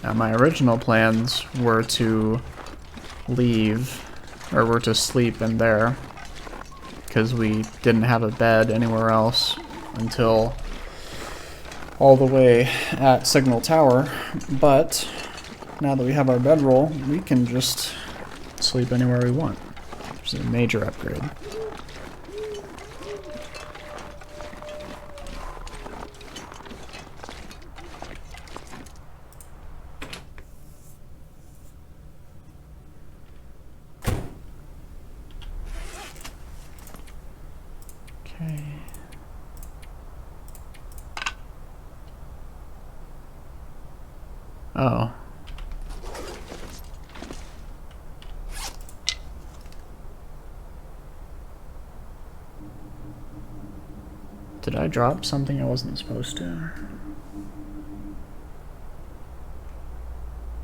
Now my original plans were to leave, or were to sleep in there, because we didn't have a bed anywhere else until all the way at Signal Tower, but now that we have our bedroll, we can just sleep anywhere we want. Which is a major upgrade. Okay. Oh. Did I drop something I wasn't supposed to?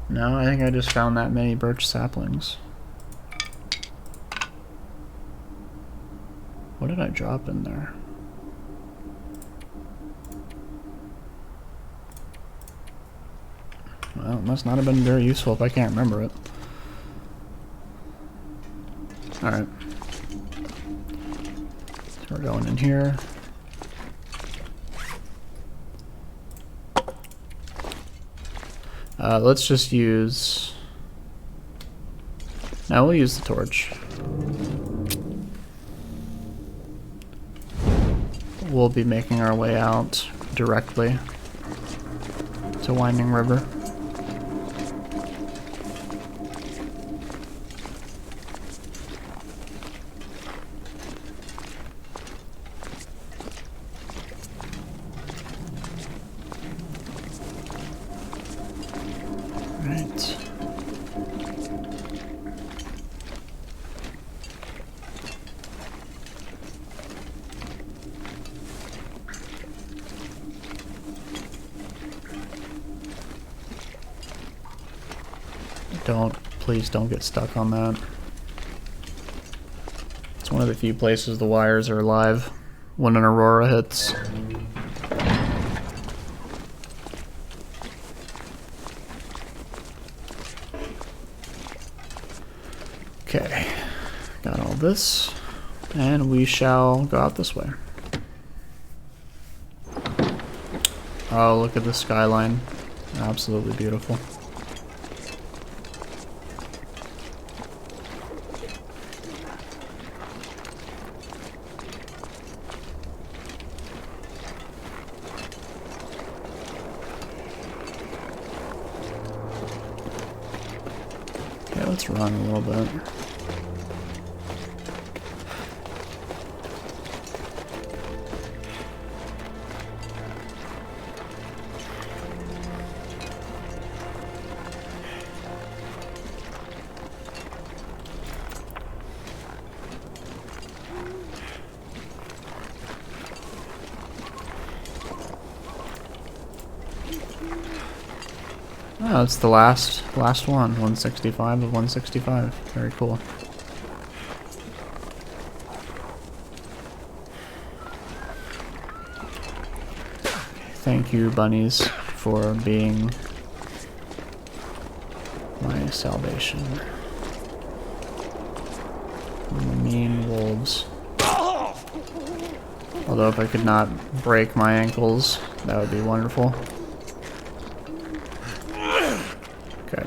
No, I think I just found that many birch saplings. What did I drop in there? Well, it must not have been very useful if I can't remember it. Alright. So we're going in here. Let's just use... Now we'll use the torch. We'll be making our way out directly to Winding River. Right. Please don't get stuck on that. It's one of the few places the wires are alive when an aurora hits. Okay, got all this, and we shall go out this way. Oh, look at the skyline. Absolutely beautiful. Okay, let's run a little bit. Oh, it's the last one, 165 of 165. Very cool. Thank you, bunnies, for being my salvation. Mean wolves. Although if I could not break my ankles, that would be wonderful. Okay.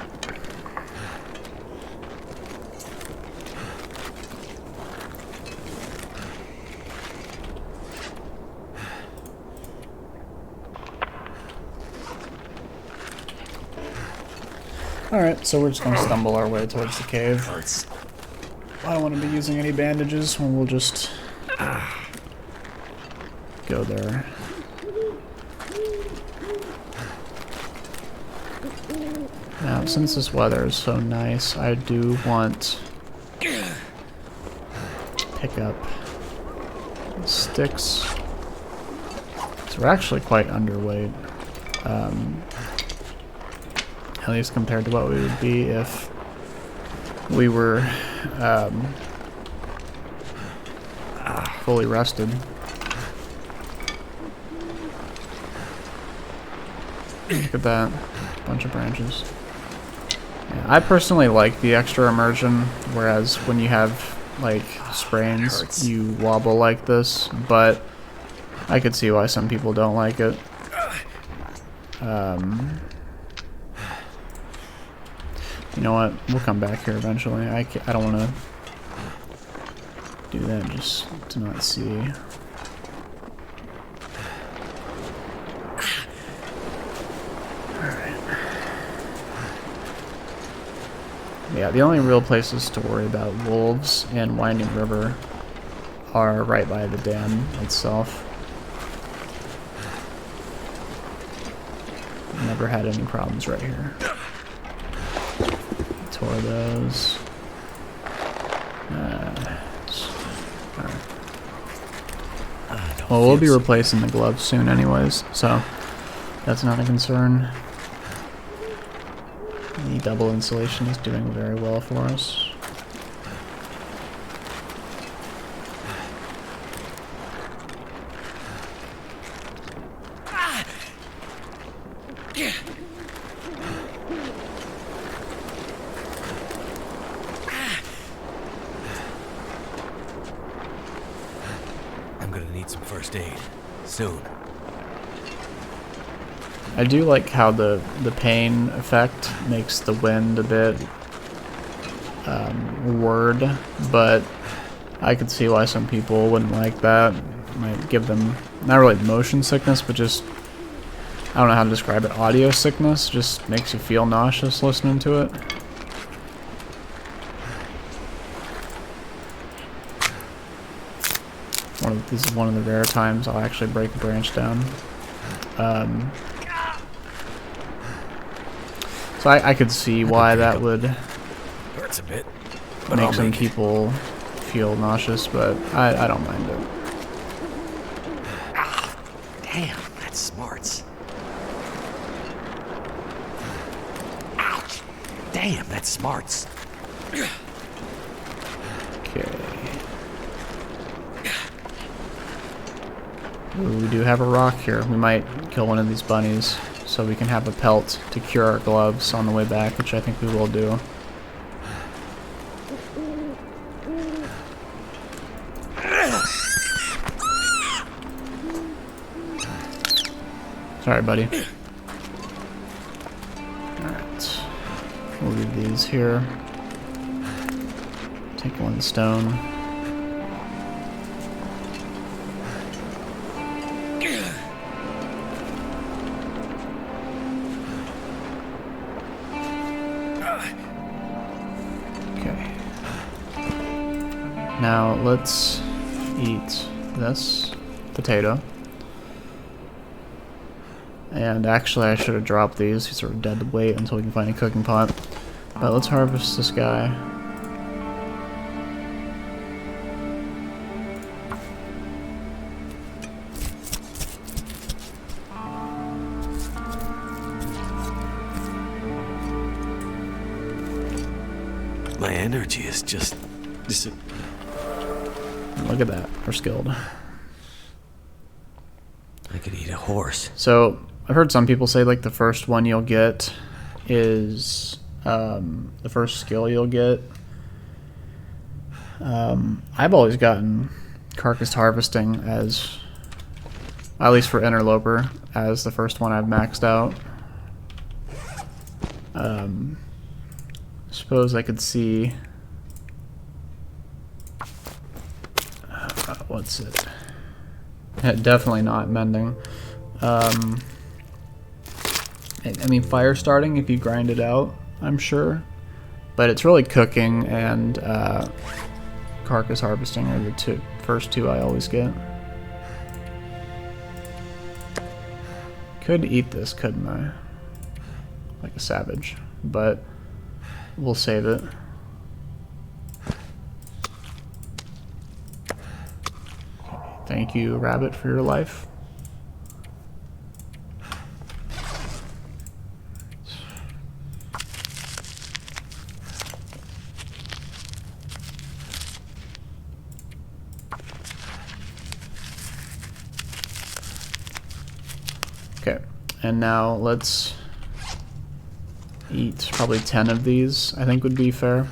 Alright, so we're just going to stumble our way towards the cave. I don't want to be using any bandages, and we'll just go there. Now, since this weather is so nice, I do want to pick up sticks. So we're actually quite underweight. At least compared to what we would be if we were fully rested. Look at that. Bunch of branches. Yeah, I personally like the extra immersion, whereas when you have like sprains, you wobble like this, but I could see why some people don't like it. You know what? We'll come back here eventually. I don't want to do that just to not see. Alright. Yeah, the only real places to worry about wolves and Winding River are right by the dam itself. Never had any problems right here. Tore those. Alright. Well, we'll be replacing the gloves soon anyways, so that's not a concern. The double insulation is doing very well for us. I'm gonna need some first aid soon. I do like how the pain effect makes the wind a bit word, but I could see why some people wouldn't like that. Might give them not really motion sickness, but just I don't know how to describe it. Audio sickness just makes you feel nauseous listening to it. This is one of the rare times I'll actually break a branch down. So I could see why that would Hurts a bit, but make some people feel nauseous, but I don't mind it. Ah, damn, that smarts. Ouch! Damn, that smarts. Okay. Ooh, we do have a rock here. We might kill one of these bunnies so we can have a pelt to cure our gloves on the way back, which I think we will do. Sorry, buddy. Alright. We'll leave these here. Take one stone. Okay. Now let's eat this potato. And actually I should have dropped these. These are dead to weight until we can find a cooking pot. But let's harvest this guy. My energy is just... Look at that. We're skilled. I could eat a horse. So I've heard some people say like the first one you'll get is the first skill you'll get. I've always gotten carcass harvesting as At least for Interloper, as the first one I've maxed out. Suppose I could see... what's it? Yeah, definitely not mending. I mean, fire starting if you grind it out, I'm sure. But it's really cooking and carcass harvesting are the first two I always get. Could eat this, couldn't I? Like a savage. But we'll save it. Thank you, rabbit, for your life. Okay, and now let's eat probably 10 of these, I think would be fair.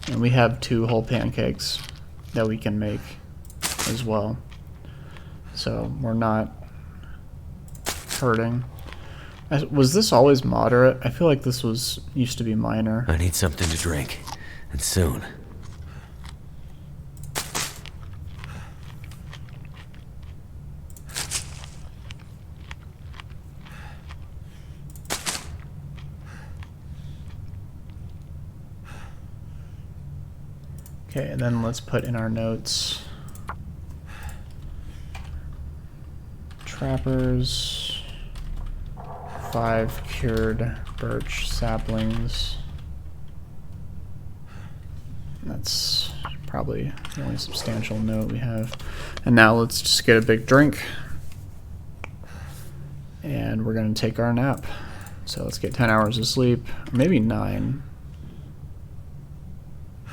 And we have 2 whole pancakes that we can make as well. So we're not hurting. Was this always moderate? I feel like this used to be minor. I need something to drink, and soon. Okay, and then let's put in our notes. Trappers, 5 cured birch saplings. That's probably the only substantial note we have. And now let's just get a big drink. And we're gonna take our nap. So let's get 10 hours of sleep, or maybe 9.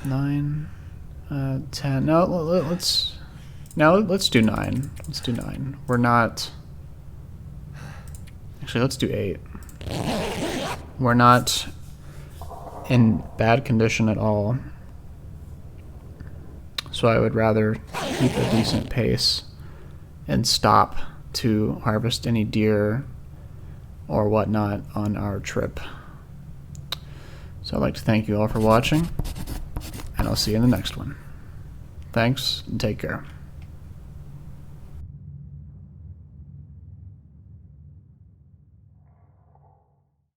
9, 10. No, let's do 9. Let's do 9. We're not. Actually, let's do 8. We're not in bad condition at all. So I would rather keep a decent pace and stop to harvest any deer or whatnot on our trip. So I'd like to thank you all for watching, and I'll see you in the next one. Thanks, and take care.